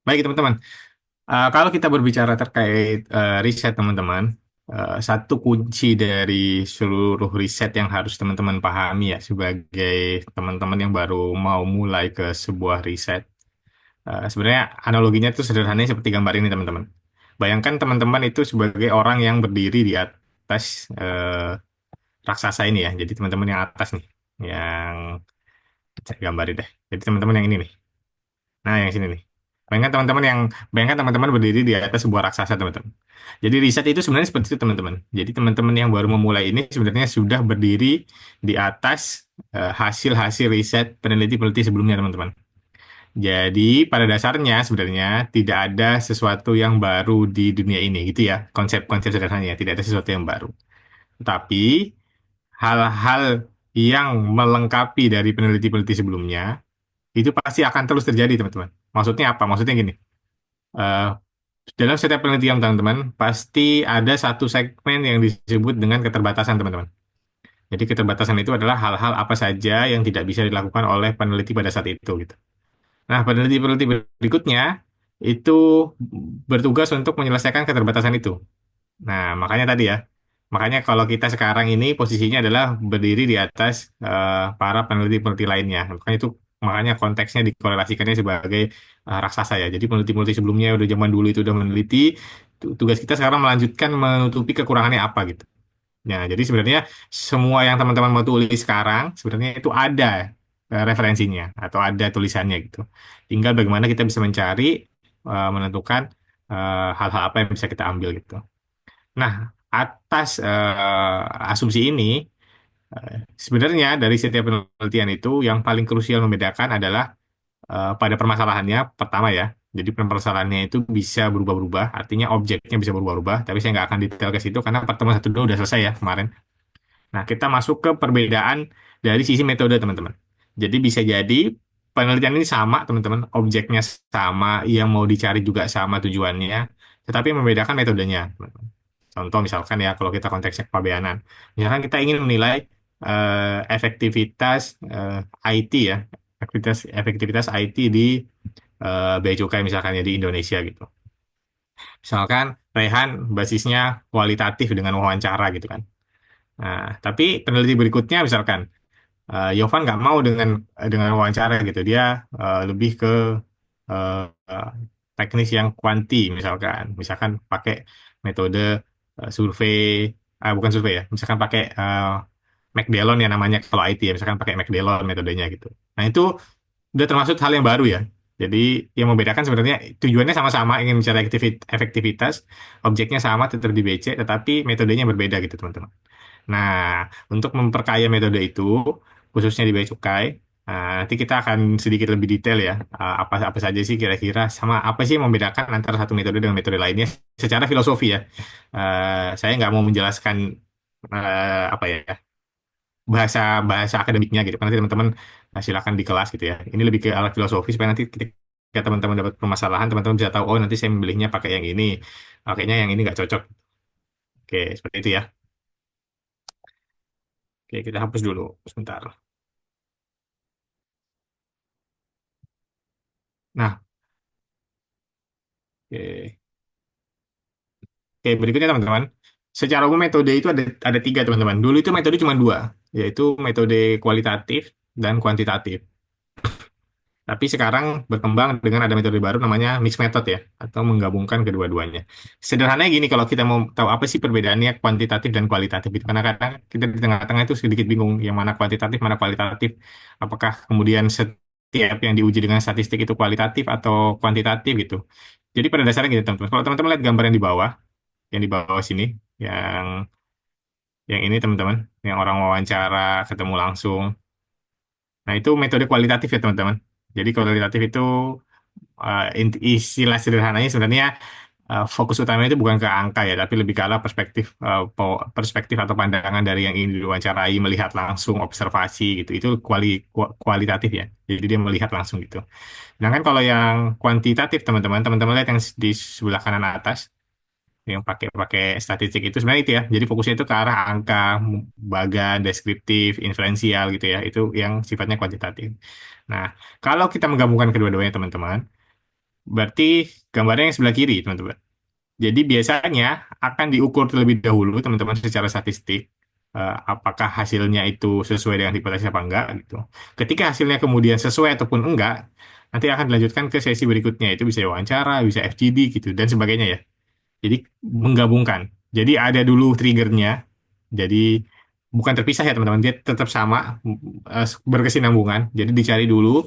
Baik, teman-teman. Kalau kita berbicara terkait riset, teman-teman, satu kunci dari seluruh riset yang harus teman-teman pahami ya, sebagai teman-teman yang baru mau mulai ke sebuah riset. Sebenarnya analoginya itu sederhananya seperti gambar ini, teman-teman. Bayangkan teman-teman itu sebagai orang yang berdiri di atas raksasa ini ya. Jadi teman-teman yang atas nih, yang saya gambarin deh. Jadi teman-teman yang ini nih. Nah, yang sini nih. Bayangkan teman-teman yang bayangkan teman-teman berdiri di atas sebuah raksasa, teman-teman. Jadi riset itu sebenarnya seperti itu, teman-teman. Jadi teman-teman yang baru memulai ini sebenarnya sudah berdiri di atas hasil-hasil riset peneliti-peneliti sebelumnya, teman-teman. Jadi pada dasarnya sebenarnya tidak ada sesuatu yang baru di dunia ini, gitu ya. Konsep-konsep sederhananya tidak ada sesuatu yang baru. Tapi hal-hal yang melengkapi dari peneliti-peneliti sebelumnya itu pasti akan terus terjadi, teman-teman. Maksudnya apa? Maksudnya gini. eh, Dalam setiap penelitian, teman-teman, pasti ada satu segmen yang disebut dengan keterbatasan, teman-teman. Jadi keterbatasan itu adalah hal-hal apa saja yang tidak bisa dilakukan oleh peneliti pada saat itu, gitu. Nah, peneliti-peneliti berikutnya itu bertugas untuk menyelesaikan keterbatasan itu. Nah, makanya tadi ya, makanya kalau kita sekarang ini posisinya adalah berdiri di atas para peneliti-peneliti lainnya. Makanya konteksnya dikorelasikannya sebagai raksasa ya. Jadi peneliti-peneliti sebelumnya udah zaman dulu itu udah meneliti, tugas kita sekarang melanjutkan menutupi kekurangannya apa gitu. Nah, jadi sebenarnya semua yang teman-teman mau tulis sekarang sebenarnya itu ada referensinya atau ada tulisannya gitu. Tinggal bagaimana kita bisa mencari, menentukan hal-hal apa yang bisa kita ambil gitu. Nah, atas asumsi ini, sebenarnya dari setiap penelitian itu yang paling krusial membedakan adalah pada permasalahannya pertama ya. Jadi permasalahannya itu bisa berubah-ubah, artinya objeknya bisa berubah-ubah. Tapi saya nggak akan detail ke situ karena pertemuan satu dua udah selesai ya kemarin. Nah, kita masuk ke perbedaan dari sisi metode, teman-teman. Jadi bisa jadi penelitian ini sama, teman-teman. Objeknya sama, yang mau dicari juga sama tujuannya, tetapi yang membedakan metodenya, teman-teman. Contoh misalkan ya, kalau kita konteksnya kepabeanan. Misalkan kita ingin menilai efektivitas IT ya, efektivitas IT di bea cukai misalkan ya di Indonesia gitu. Misalkan Rehan basisnya kualitatif dengan wawancara gitu kan. Nah, tapi peneliti berikutnya misalkan Yovan nggak mau dengan wawancara gitu. Dia lebih ke eh, eh, teknis yang kuanti misalkan. Misalkan pakai metode survei, bukan survei ya. Misalkan pakai McDellon ya namanya kalau IT ya. Misalkan pakai McDellon metodenya gitu. Nah itu udah termasuk hal yang baru ya. Jadi yang membedakan sebenarnya tujuannya sama-sama ingin mencari efektivitas, objeknya sama tetap di BC, tetapi metodenya berbeda gitu teman-teman. Nah, untuk memperkaya metode itu, khususnya di bea cukai, nanti kita akan sedikit lebih detail ya, apa saja sih kira-kira, sama apa sih yang membedakan antara satu metode dengan metode lainnya, secara filosofi ya. Saya nggak mau menjelaskan apa ya, bahasa bahasa akademiknya gitu, nanti teman-teman silakan di kelas gitu ya. Ini lebih ke arah filosofi supaya nanti ketika teman-teman dapat permasalahan, teman-teman bisa tahu, oh nanti saya memilihnya pakai yang ini, pakainya yang ini nggak cocok. Oke, seperti itu ya. Oke, kita hapus dulu sebentar. Nah, oke. Oke, berikutnya teman-teman. Secara umum metode itu ada tiga, teman-teman. Dulu itu metode cuma dua, yaitu metode kualitatif dan kuantitatif. Tapi sekarang berkembang dengan ada metode baru namanya mixed method ya, atau menggabungkan kedua-duanya. Sederhananya gini, kalau kita mau tahu apa sih perbedaannya kuantitatif dan kualitatif itu, karena kadang kita di tengah-tengah itu sedikit bingung yang mana kuantitatif, mana kualitatif. Apakah kemudian setiap yang diuji dengan statistik itu kualitatif atau kuantitatif gitu. Jadi pada dasarnya gitu, teman-teman. Kalau teman-teman lihat gambar yang di bawah sini, yang yang ini teman-teman, yang orang wawancara ketemu langsung. Nah, itu metode kualitatif ya teman-teman. Jadi kualitatif itu istilah sederhananya sebenarnya fokus utamanya itu bukan ke angka ya, tapi lebih ke arah perspektif perspektif atau pandangan dari yang ingin diwawancarai, melihat langsung, observasi gitu. Itu kualitatif ya. Jadi dia melihat langsung gitu. Sedangkan kalau yang kuantitatif teman-teman lihat yang di sebelah kanan atas, yang pakai pakai statistik itu sebenarnya itu ya. Jadi fokusnya itu ke arah angka, bagan, deskriptif, inferensial gitu ya. Itu yang sifatnya kuantitatif. Nah, kalau kita menggabungkan kedua-duanya teman-teman, Berarti gambarnya yang sebelah kiri, teman-teman. Jadi biasanya akan diukur terlebih dahulu, teman-teman, secara statistik. Apakah hasilnya itu sesuai dengan hipotesis apa enggak gitu. Ketika hasilnya kemudian sesuai ataupun enggak, nanti akan dilanjutkan ke sesi berikutnya. Itu bisa wawancara, bisa FGD gitu, dan sebagainya ya. Jadi menggabungkan. Jadi ada dulu triggernya. Jadi bukan terpisah ya teman-teman. Dia tetap sama, berkesinambungan. Jadi dicari dulu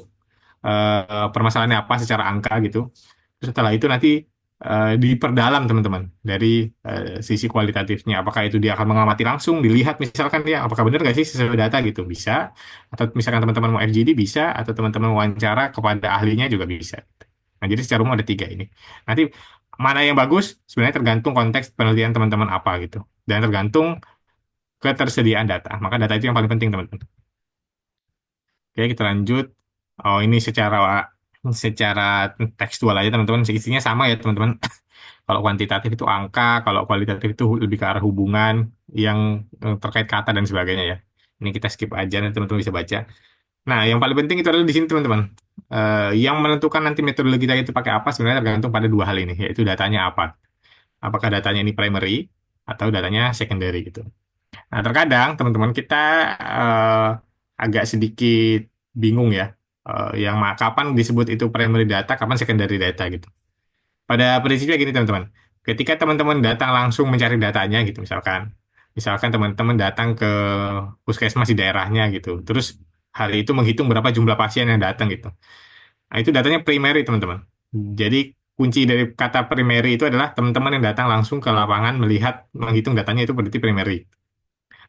permasalahannya apa secara angka gitu. Terus setelah itu nanti diperdalam teman-teman dari sisi kualitatifnya. Apakah itu dia akan mengamati langsung, dilihat misalkan ya, apakah benar nggak sih sesuai data gitu bisa. Atau misalkan teman-teman mau FGD bisa, atau teman-teman wawancara kepada ahlinya juga bisa. Nah jadi secara umum ada tiga ini. Nanti mana yang bagus sebenarnya tergantung konteks penelitian teman-teman apa gitu. Dan tergantung ketersediaan data. Maka data itu yang paling penting teman-teman. Oke, kita lanjut. Oh, ini secara tekstual aja teman-teman. Isinya sama ya teman-teman. Kalau kuantitatif itu angka, kalau kualitatif itu lebih ke arah hubungan yang terkait kata dan sebagainya ya. Ini kita skip aja nanti teman-teman bisa baca. Nah, yang paling penting itu adalah di sini teman-teman. Yang menentukan nanti metodologi kita itu pakai apa sebenarnya tergantung pada dua hal ini, yaitu datanya apa. Apakah datanya ini primary atau datanya secondary gitu. Nah, terkadang teman-teman kita eh, agak sedikit bingung ya, kapan disebut itu primary data, kapan secondary data gitu. Pada prinsipnya gini teman-teman, ketika teman-teman datang langsung mencari datanya gitu, misalkan teman-teman datang ke puskesmas di daerahnya gitu, terus hari itu menghitung berapa jumlah pasien yang datang gitu. Nah, itu datanya primary teman-teman. Jadi kunci dari kata primary itu adalah teman-teman yang datang langsung ke lapangan melihat, menghitung datanya itu berarti primary.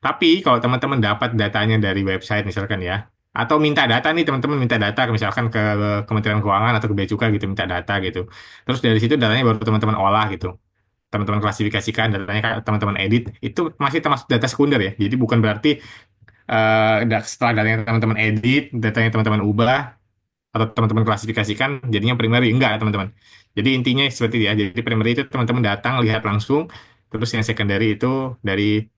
Tapi kalau teman-teman dapat datanya dari website misalkan ya, atau minta data nih teman-teman minta data misalkan ke Kementerian Keuangan atau ke Bea Cukai gitu minta data gitu. Terus dari situ datanya baru teman-teman olah gitu. Teman-teman klasifikasikan datanya teman-teman edit itu masih termasuk data sekunder ya. Jadi bukan berarti setelah datanya teman-teman edit, datanya teman-teman ubah atau teman-teman klasifikasikan jadinya primary enggak teman-teman. Jadi intinya seperti itu ya. Jadi primary itu teman-teman datang lihat langsung, terus yang secondary itu dari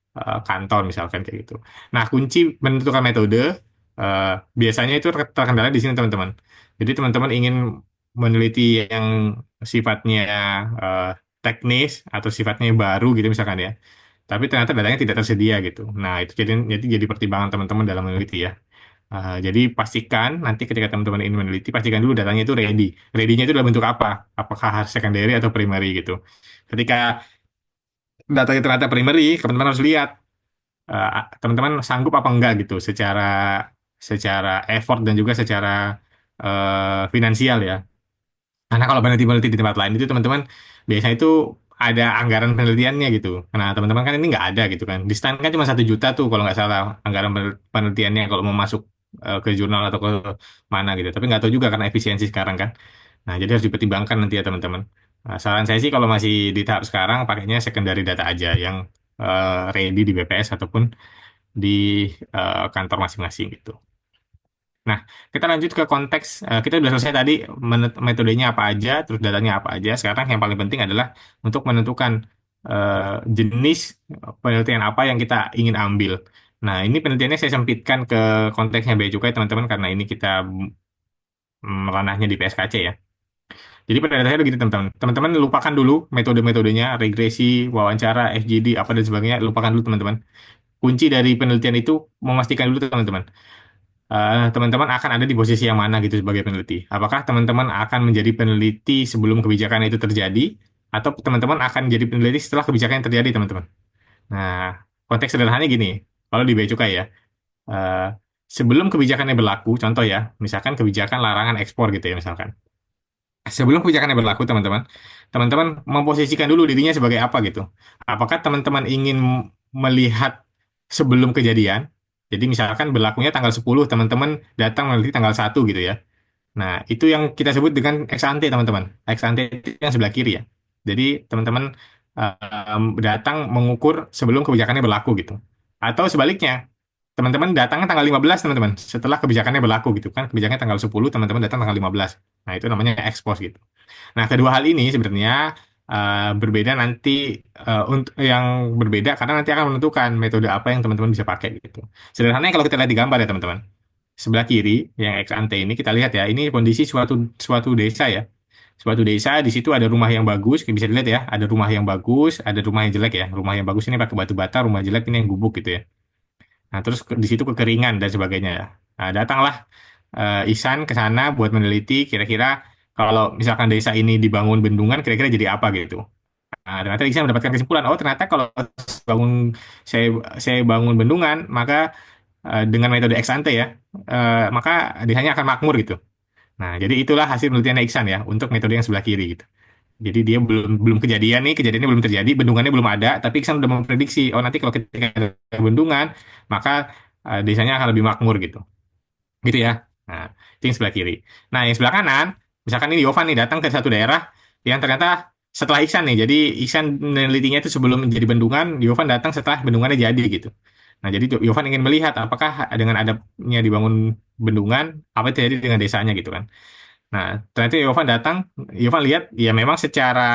kantor misalkan kayak gitu. Nah, kunci menentukan metode eh, biasanya itu terkendala di sini teman-teman. Jadi teman-teman ingin meneliti yang sifatnya eh, teknis atau sifatnya baru gitu misalkan ya. Tapi ternyata datanya tidak tersedia gitu. Nah, itu jadi pertimbangan teman-teman dalam meneliti ya. Jadi pastikan nanti ketika teman-teman ini meneliti, pastikan dulu datanya itu ready. Ready-nya itu dalam bentuk apa? Apakah secondary atau primary gitu. Ketika datanya ternyata primary, teman-teman harus lihat teman-teman sanggup apa enggak gitu, secara secara effort dan juga secara finansial ya. Karena kalau peneliti-peneliti di tempat lain itu teman-teman biasanya itu ada anggaran penelitiannya gitu. Nah teman-teman kan ini nggak ada gitu kan. Di STAN kan cuma 1 juta tuh kalau nggak salah anggaran penelitiannya kalau mau masuk ke jurnal atau ke mana gitu. Tapi nggak tahu juga karena efisiensi sekarang kan. Nah jadi harus dipertimbangkan nanti ya teman-teman. Nah, saran saya sih kalau masih di tahap sekarang pakainya secondary data aja yang ready di BPS ataupun di kantor masing-masing gitu. Nah, kita lanjut ke konteks. Kita sudah selesai tadi metodenya apa aja, terus datanya apa aja. Sekarang yang paling penting adalah untuk menentukan jenis penelitian apa yang kita ingin ambil. Nah, ini penelitiannya saya sempitkan ke konteksnya Bea Cukai, teman-teman, karena ini kita ranahnya di PSKC ya. Jadi pada dasarnya begini, teman-teman. Teman-teman lupakan dulu metode-metodenya, regresi, wawancara, FGD, apa dan sebagainya. Lupakan dulu, teman-teman. Kunci dari penelitian itu memastikan dulu, teman-teman teman-teman akan ada di posisi yang mana gitu sebagai peneliti. Apakah teman-teman akan menjadi peneliti sebelum kebijakan itu terjadi, atau teman-teman akan jadi peneliti setelah kebijakan yang terjadi, teman-teman? Nah, konteks sederhananya gini, kalau di Bea Cukai ya, eh, sebelum kebijakannya berlaku, contoh ya, misalkan kebijakan larangan ekspor gitu ya, misalkan. Sebelum kebijakannya berlaku, teman-teman, teman-teman memposisikan dulu dirinya sebagai apa gitu. Apakah teman-teman ingin melihat sebelum kejadian? Jadi misalkan berlakunya tanggal 10, teman-teman datang meneliti tanggal 1 gitu ya. Nah, itu yang kita sebut dengan ex ante, teman-teman. Ex ante itu yang sebelah kiri ya. Jadi teman-teman datang mengukur sebelum kebijakannya berlaku gitu. Atau sebaliknya, teman-teman datangnya tanggal 15 teman-teman. Setelah kebijakannya berlaku gitu kan. Kebijakannya tanggal 10, teman-teman datang tanggal 15. Nah, itu namanya expose gitu. Nah, kedua hal ini sebenarnya berbeda nanti untuk yang berbeda karena nanti akan menentukan metode apa yang teman-teman bisa pakai gitu. Sederhananya kalau kita lihat di gambar ya teman-teman. Sebelah kiri yang ex ante ini kita lihat ya, ini kondisi suatu suatu desa ya. Suatu desa di situ ada rumah yang bagus, bisa dilihat ya, ada rumah yang bagus, ada rumah yang jelek ya. Rumah yang bagus ini pakai batu bata, rumah jelek ini yang gubuk gitu ya. Nah, terus di situ kekeringan dan sebagainya ya. Nah, datanglah Ihsan ke sana buat meneliti kira-kira kalau misalkan desa ini dibangun bendungan kira-kira jadi apa gitu. Nah, ternyata Ihsan mendapatkan kesimpulan, oh ternyata kalau bangun saya saya bangun bendungan, maka dengan metode ex ante ya, maka desanya akan makmur gitu. Nah, jadi itulah hasil penelitian Iksan ya untuk metode yang sebelah kiri gitu. Jadi dia belum belum kejadian nih, kejadiannya belum terjadi, bendungannya belum ada, tapi Iksan udah memprediksi, oh nanti kalau ketika ada bendungan, maka desanya akan lebih makmur gitu. Gitu ya. Nah, itu yang sebelah kiri. Nah, yang sebelah kanan, misalkan ini Yovan nih datang ke satu daerah yang ternyata setelah Iksan nih, jadi Iksan menelitinya itu sebelum jadi bendungan, Yovan datang setelah bendungannya jadi gitu. Nah, jadi Yovan ingin melihat apakah dengan adanya dibangun bendungan, apa yang terjadi dengan desanya gitu kan. Nah, ternyata Yovan datang, Yovan lihat ya memang secara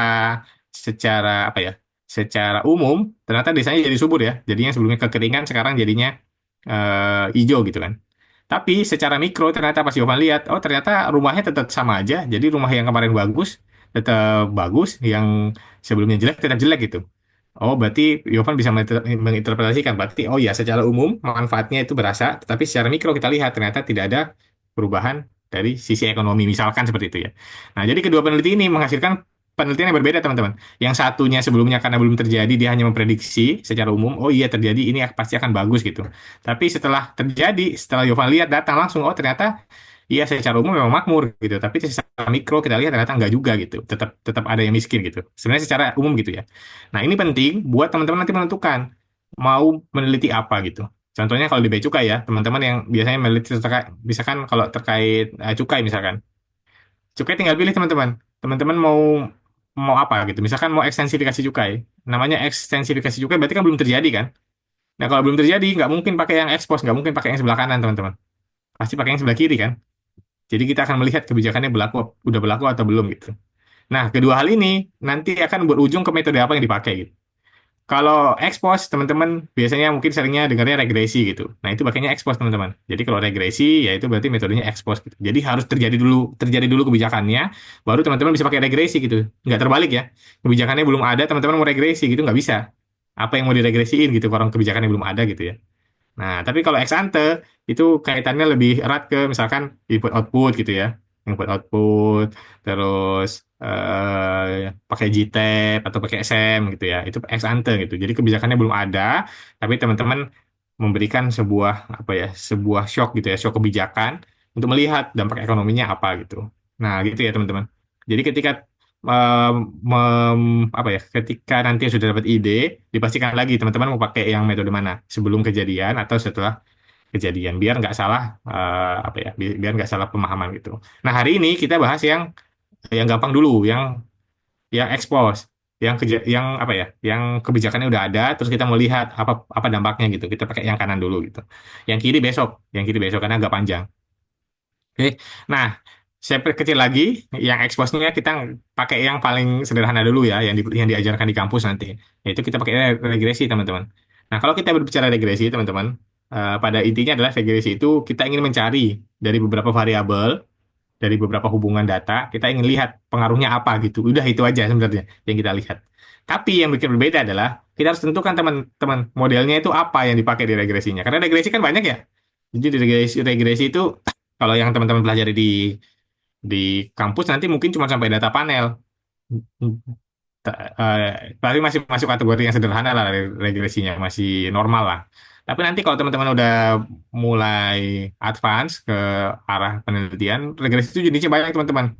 secara apa ya? Secara umum ternyata desanya jadi subur ya. Jadinya sebelumnya kekeringan sekarang jadinya hijau gitu kan. Tapi secara mikro ternyata pas Yovan lihat, oh ternyata rumahnya tetap sama aja. Jadi rumah yang kemarin bagus tetap bagus, yang sebelumnya jelek tetap jelek gitu. Oh, berarti Yovan bisa menginterpretasikan. Berarti, oh ya, secara umum manfaatnya itu berasa, tetapi secara mikro kita lihat ternyata tidak ada perubahan dari sisi ekonomi, misalkan seperti itu ya. Nah, jadi kedua peneliti ini menghasilkan penelitian yang berbeda, teman-teman. Yang satunya sebelumnya karena belum terjadi, dia hanya memprediksi secara umum, oh iya terjadi, ini pasti akan bagus gitu. Tapi setelah terjadi, setelah Yovan lihat datang langsung, oh ternyata iya secara umum memang makmur gitu, tapi secara mikro kita lihat ternyata enggak juga gitu. Tetap tetap ada yang miskin gitu. Sebenarnya secara umum gitu ya. Nah, ini penting buat teman-teman nanti menentukan mau meneliti apa gitu. Contohnya kalau di bea cukai ya, teman-teman yang biasanya meneliti terkait, misalkan kalau terkait cukai misalkan. Cukai tinggal pilih teman-teman. Teman-teman mau mau apa gitu. Misalkan mau ekstensifikasi cukai. Namanya ekstensifikasi cukai berarti kan belum terjadi kan. Nah, kalau belum terjadi, nggak mungkin pakai yang ekspos, nggak mungkin pakai yang sebelah kanan, teman-teman. Pasti pakai yang sebelah kiri kan. Jadi kita akan melihat kebijakannya berlaku, udah berlaku atau belum gitu. Nah, kedua hal ini nanti akan berujung ke metode apa yang dipakai gitu. Kalau expose, teman-teman biasanya mungkin seringnya dengarnya regresi gitu. Nah, itu pakainya expose, teman-teman. Jadi kalau regresi, ya itu berarti metodenya expose gitu. Jadi harus terjadi dulu kebijakannya, baru teman-teman bisa pakai regresi gitu. Nggak terbalik ya. Kebijakannya belum ada, teman-teman mau regresi gitu, nggak bisa. Apa yang mau diregresiin gitu, kalau kebijakannya belum ada gitu ya. Nah, tapi kalau ex ante itu kaitannya lebih erat ke misalkan input output gitu ya. Input output, terus pakai GTAP atau pakai SM gitu ya. Itu ex ante gitu. Jadi kebijakannya belum ada, tapi teman-teman memberikan sebuah apa ya, sebuah shock gitu ya, shock kebijakan untuk melihat dampak ekonominya apa gitu. Nah, gitu ya teman-teman. Jadi ketika em, apa ya, ketika nanti sudah dapat ide, dipastikan lagi teman-teman mau pakai yang metode mana, sebelum kejadian atau setelah kejadian, biar nggak salah apa ya, biar nggak salah pemahaman gitu. Nah, hari ini kita bahas yang gampang dulu, yang expose, yang apa ya, yang kebijakannya udah ada, terus kita mau lihat apa apa dampaknya gitu. Kita pakai yang kanan dulu gitu. Yang kiri besok karena agak panjang. Oke, nah saya perkecil lagi, yang expose-nya kita pakai yang paling sederhana dulu ya, yang diajarkan di kampus nanti. Yaitu kita pakai regresi, teman-teman. Nah, kalau kita berbicara regresi, teman-teman, pada intinya adalah regresi itu kita ingin mencari dari beberapa variabel, dari beberapa hubungan data, kita ingin lihat pengaruhnya apa gitu. Udah itu aja sebenarnya yang kita lihat. Tapi yang bikin berbeda adalah kita harus tentukan teman-teman modelnya itu apa yang dipakai di regresinya. Karena regresi kan banyak ya. Jadi di regresi itu kalau yang teman-teman pelajari di kampus nanti mungkin cuma sampai data panel. Tapi masih masuk kategori yang sederhana lah regresinya, masih normal lah. Tapi nanti kalau teman-teman udah mulai advance ke arah penelitian, regresi itu jenisnya banyak teman-teman.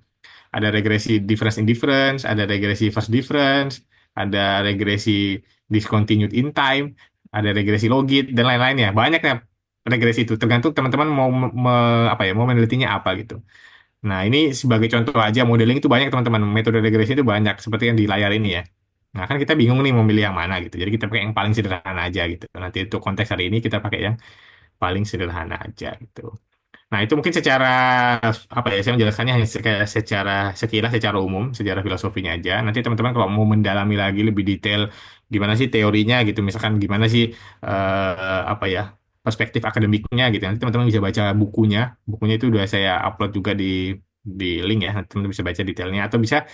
Ada regresi difference in difference, ada regresi first difference, ada regresi discontinued in time, ada regresi logit dan lain-lainnya. Banyak ya regresi itu, tergantung teman-teman mau apa ya, mau menelitinya apa gitu. Nah, ini sebagai contoh aja, modeling itu banyak teman-teman. Metode regresi itu banyak, seperti yang di layar ini ya. Nah, kan kita bingung nih mau milih yang mana gitu. Jadi kita pakai yang paling sederhana aja gitu. Nanti untuk konteks hari ini kita pakai yang paling sederhana aja gitu. Nah, itu mungkin secara apa ya, saya menjelaskannya hanya secara sekilas, secara umum, sejarah filosofinya aja. Nanti teman-teman kalau mau mendalami lagi lebih detail gimana sih teorinya gitu, misalkan gimana sih apa ya, perspektif akademiknya gitu. Nanti teman-teman bisa baca bukunya. Bukunya itu udah saya upload juga di link ya, teman-teman bisa baca detailnya atau bisa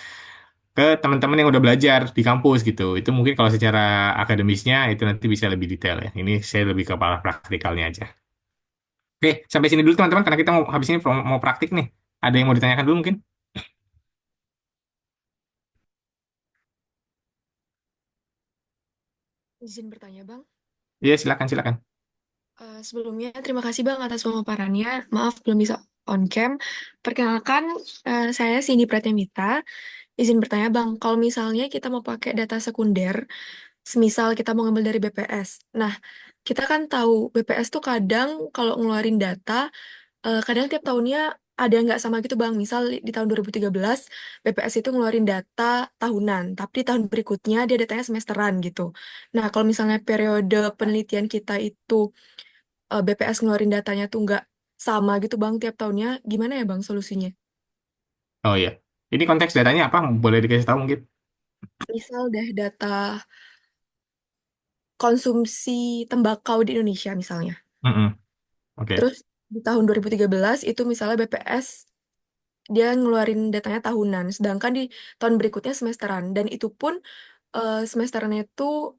ke teman-teman yang udah belajar di kampus gitu. Itu mungkin kalau secara akademisnya itu nanti bisa lebih detail ya. Ini saya lebih ke arah praktikalnya aja. Oke, sampai sini dulu teman-teman karena kita mau habis ini mau praktik nih. Ada yang mau ditanyakan dulu mungkin? Izin bertanya, Bang. Iya, silakan silakan. Sebelumnya, terima kasih Bang atas pemaparannya. Maaf belum bisa on cam. Perkenalkan, saya Cindy Pratyamita. Izin bertanya, Bang, kalau misalnya kita mau pakai data sekunder, semisal kita mau ngambil dari BPS. Nah, kita kan tahu BPS tuh kadang kalau ngeluarin data, kadang tiap tahunnya ada yang nggak sama gitu, Bang. Misal di tahun 2013, BPS itu ngeluarin data tahunan, tapi di tahun berikutnya dia datanya semesteran gitu. Nah, kalau misalnya periode penelitian kita itu BPS ngeluarin datanya tuh nggak sama gitu Bang tiap tahunnya, gimana ya Bang solusinya? Oh iya. Ini konteks datanya apa? Boleh dikasih tahu mungkin? Misal deh data konsumsi tembakau di Indonesia misalnya. Mm-mm. Oke. Terus di tahun 2013 itu misalnya BPS dia ngeluarin datanya tahunan, sedangkan di tahun berikutnya semesteran. Dan itu pun semesterannya itu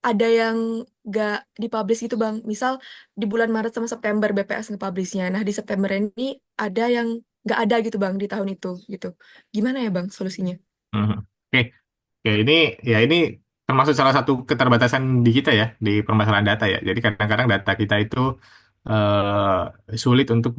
ada yang nggak dipublish gitu Bang. Misal di bulan Maret sama September BPS nge-publishnya. Nah di September ini ada yang nggak ada gitu Bang di tahun itu gitu. Gimana ya Bang solusinya? Mhm. Oke. Ya ini ini termasuk salah satu keterbatasan di kita ya di permasalahan data ya. Jadi kadang-kadang data kita itu sulit untuk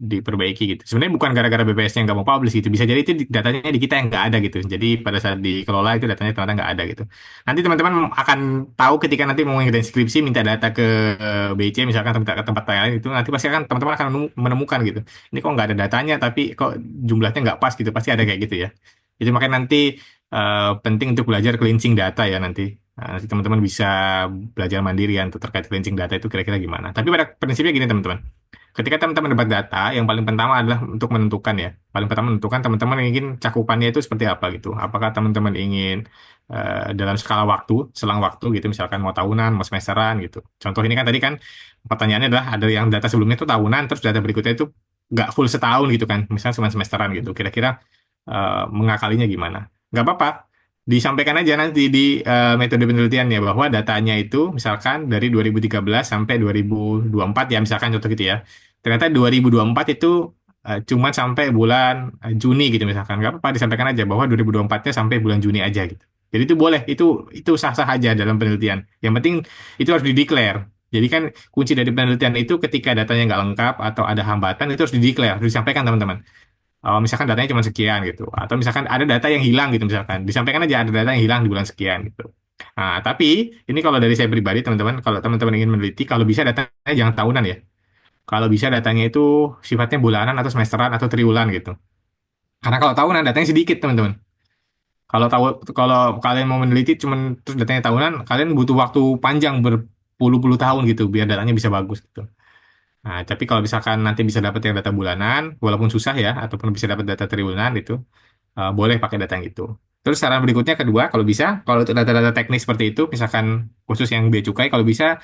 diperbaiki gitu. Sebenarnya bukan gara-gara BPS-nya nggak mau publish gitu. Bisa jadi itu datanya di kita yang nggak ada gitu. Jadi pada saat dikelola itu datanya ternyata nggak ada gitu. Nanti teman-teman akan tahu ketika nanti mau ngerjain skripsi minta data ke BC misalkan ke tempat lain itu nanti pasti akan teman-teman akan menemukan gitu. Ini kok nggak ada datanya tapi kok jumlahnya nggak pas gitu. Pasti ada kayak gitu ya. Jadi makanya nanti penting untuk belajar cleansing data ya nanti. Nah, nanti teman-teman bisa belajar mandirian untuk terkait cleansing data itu kira-kira gimana. Tapi pada prinsipnya gini teman-teman. Ketika teman-teman dapat data, yang paling pertama adalah untuk menentukan ya. Paling pertama menentukan teman-teman ingin cakupannya itu seperti apa gitu. Apakah teman-teman ingin dalam skala waktu, selang waktu gitu, misalkan mau tahunan, mau semesteran gitu. Contoh ini kan tadi kan pertanyaannya adalah ada yang data sebelumnya itu tahunan, terus data berikutnya itu nggak full setahun gitu kan, misalnya cuma semesteran gitu. Kira-kira mengakalinya gimana? Nggak apa-apa. Disampaikan aja nanti di metode penelitiannya bahwa datanya itu misalkan dari 2013 sampai 2024 ya misalkan contoh gitu ya. Ternyata 2024 itu cuma sampai bulan Juni gitu misalkan. Nggak apa-apa disampaikan aja bahwa 2024-nya sampai bulan Juni aja gitu. Jadi itu boleh, itu sah-sah aja dalam penelitian. Yang penting itu harus dideklar. Jadi kan kunci dari penelitian itu ketika datanya nggak lengkap atau ada hambatan itu harus dideklar, harus disampaikan teman-teman. Misalkan datanya cuma sekian gitu, atau misalkan ada data yang hilang gitu misalkan, disampaikan aja ada data yang hilang di bulan sekian gitu. Nah, tapi ini kalau dari saya pribadi teman-teman, kalau teman-teman ingin meneliti, kalau bisa datanya jangan tahunan ya. Kalau bisa datanya itu sifatnya bulanan atau semesteran atau triwulan gitu. Karena kalau tahunan datanya sedikit teman-teman. Kalau tahu kalau kalian mau meneliti cuman terus datanya tahunan, kalian butuh waktu panjang berpuluh-puluh tahun gitu biar datanya bisa bagus gitu. Nah, tapi kalau misalkan nanti bisa dapat yang data bulanan, walaupun susah ya, ataupun bisa dapat data triwulan itu, boleh pakai data yang itu. Terus saran berikutnya kedua, kalau bisa, kalau untuk data-data teknis seperti itu, misalkan khusus yang bea cukai, kalau bisa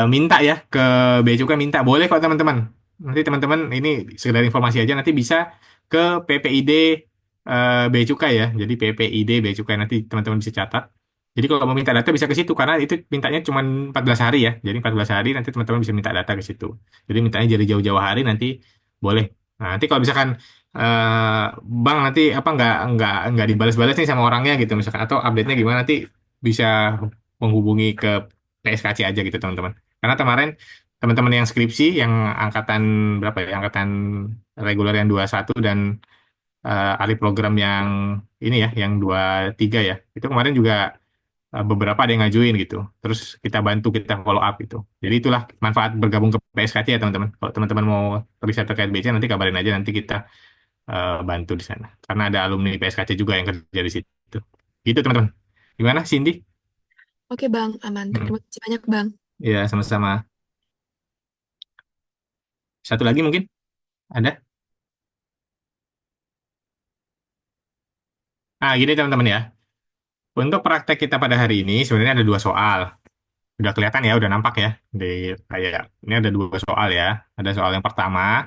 minta ya ke bea cukai minta, boleh kok teman-teman. Nanti teman-teman ini sekedar informasi aja, nanti bisa ke PPID bea cukai ya. Jadi PPID bea cukai nanti teman-teman bisa catat. Jadi kalau mau minta data bisa ke situ karena itu mintanya cuma 14 hari ya. Jadi 14 hari nanti teman-teman bisa minta data ke situ. Jadi mintanya jadi jauh-jauh hari nanti boleh. Nah, nanti kalau misalkan Bang nanti apa nggak dibalas-balas nih sama orangnya gitu misalkan atau update-nya gimana nanti bisa menghubungi ke PSKC aja gitu teman-teman. Karena kemarin teman-teman yang skripsi yang angkatan berapa ya? Angkatan reguler yang 21 dan ahli program yang ini ya, yang 23 ya. Itu kemarin juga beberapa ada yang ngajuin gitu. Terus kita bantu kita follow up gitu. Jadi itulah manfaat bergabung ke PSKC ya teman-teman. Kalau teman-teman mau riset terkait BC nanti kabarin aja nanti kita bantu di sana. Karena ada alumni PSKC juga yang kerja di situ. Gitu teman-teman. Gimana Cindy? Oke Bang, aman. Hmm. Terima kasih banyak Bang. Ya sama-sama. Satu lagi mungkin ada? Gini teman-teman ya. Untuk praktek kita pada hari ini sebenarnya ada dua soal. Udah kelihatan ya, udah nampak ya di kayak ini ada dua soal ya. Ada soal yang pertama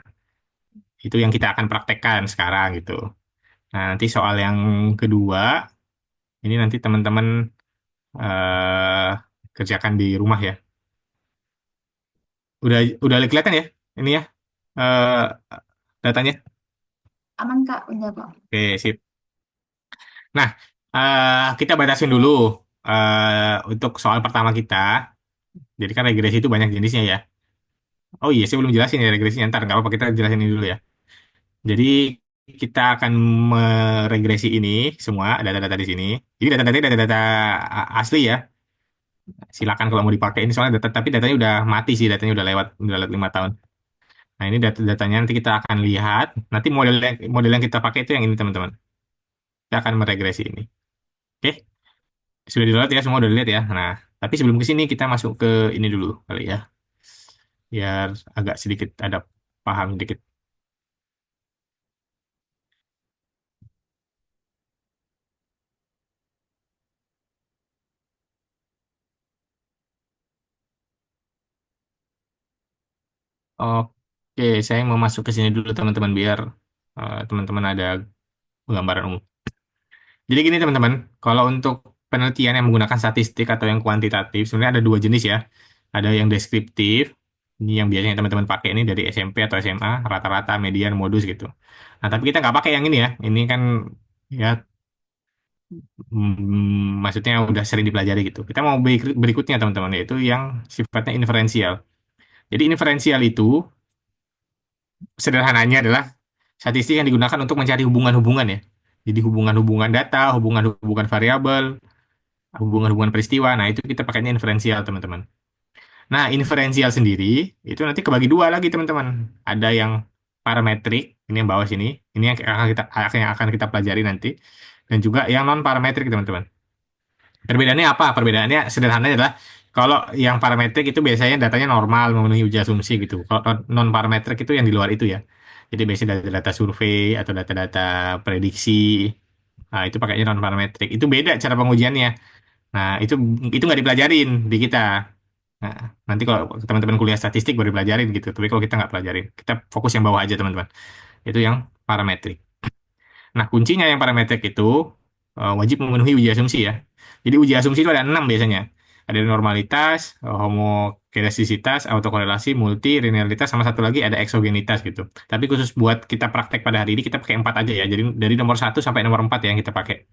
Itu yang kita akan praktekkan sekarang gitu. Nah, nanti soal yang kedua, ini nanti teman-teman eh kerjakan di rumah ya. Udah kelihatan ya ini ya eh datanya. Aman Kak, udah kok. Oke, sip. Nah, kita batasin dulu untuk soal pertama kita. Jadi kan regresi itu banyak jenisnya ya. Oh iya, saya belum jelasin ya regresinya. Ntar nggak apa-apa kita jelasin ini dulu ya. Jadi kita akan meregresi ini semua data-data di sini. Jadi data-data ini data-data asli ya. Silakan kalau mau dipakai ini soalnya data, tapi datanya udah mati sih, datanya udah lewat 5 tahun. Nah ini data-datanya nanti kita akan lihat. Nanti model yang kita pakai itu yang ini teman-teman. Kita akan meregresi ini. Oke, sudah dilihat ya, semua udah dilihat ya. Nah, tapi sebelum ke sini kita masuk ke ini dulu kali ya, biar agak sedikit ada paham sedikit. Oke, saya mau masuk ke sini dulu teman-teman biar teman-teman ada gambaran umum. Jadi gini teman-teman, kalau untuk penelitian yang menggunakan statistik atau yang kuantitatif, sebenarnya ada dua jenis ya. Ada yang deskriptif, ini yang biasanya teman-teman pakai ini dari SMP atau SMA, rata-rata, median, modus gitu. Nah, tapi kita nggak pakai yang ini ya. Ini kan ya maksudnya udah sering dipelajari gitu. Kita mau berikutnya teman-teman, yaitu yang sifatnya inferensial. Jadi inferensial itu sederhananya adalah statistik yang digunakan untuk mencari hubungan-hubungan ya. Jadi hubungan-hubungan data, hubungan-hubungan variabel, hubungan-hubungan peristiwa. Nah, itu kita pakainya inferensial, teman-teman. Nah, inferensial sendiri itu nanti kebagi dua lagi, teman-teman. Ada yang parametrik, ini yang bawah sini. Ini yang akan kita pelajari nanti. Dan juga yang non parametrik, teman-teman. Perbedaannya apa? Perbedaannya sederhananya adalah kalau yang parametrik itu biasanya datanya normal memenuhi uji asumsi gitu. Kalau non parametrik itu yang di luar itu ya. Jadi biasanya data-data survei atau data-data prediksi. Nah, itu pakainya non parametrik. Itu beda cara pengujiannya. Nah, itu nggak dipelajarin di kita. Nah, nanti kalau teman-teman kuliah statistik baru dipelajarin gitu. Tapi kalau kita nggak pelajarin, kita fokus yang bawah aja teman-teman. Itu yang parametrik. Nah, kuncinya yang parametrik itu wajib memenuhi uji asumsi ya. Jadi uji asumsi itu ada 6 biasanya. Ada normalitas, homokedastisitas, autokorelasi, multi, linearitas, sama satu lagi ada eksogenitas gitu. Tapi khusus buat kita praktek pada hari ini, kita pakai 4 aja ya. Jadi dari nomor 1 sampai nomor 4 ya yang kita pakai.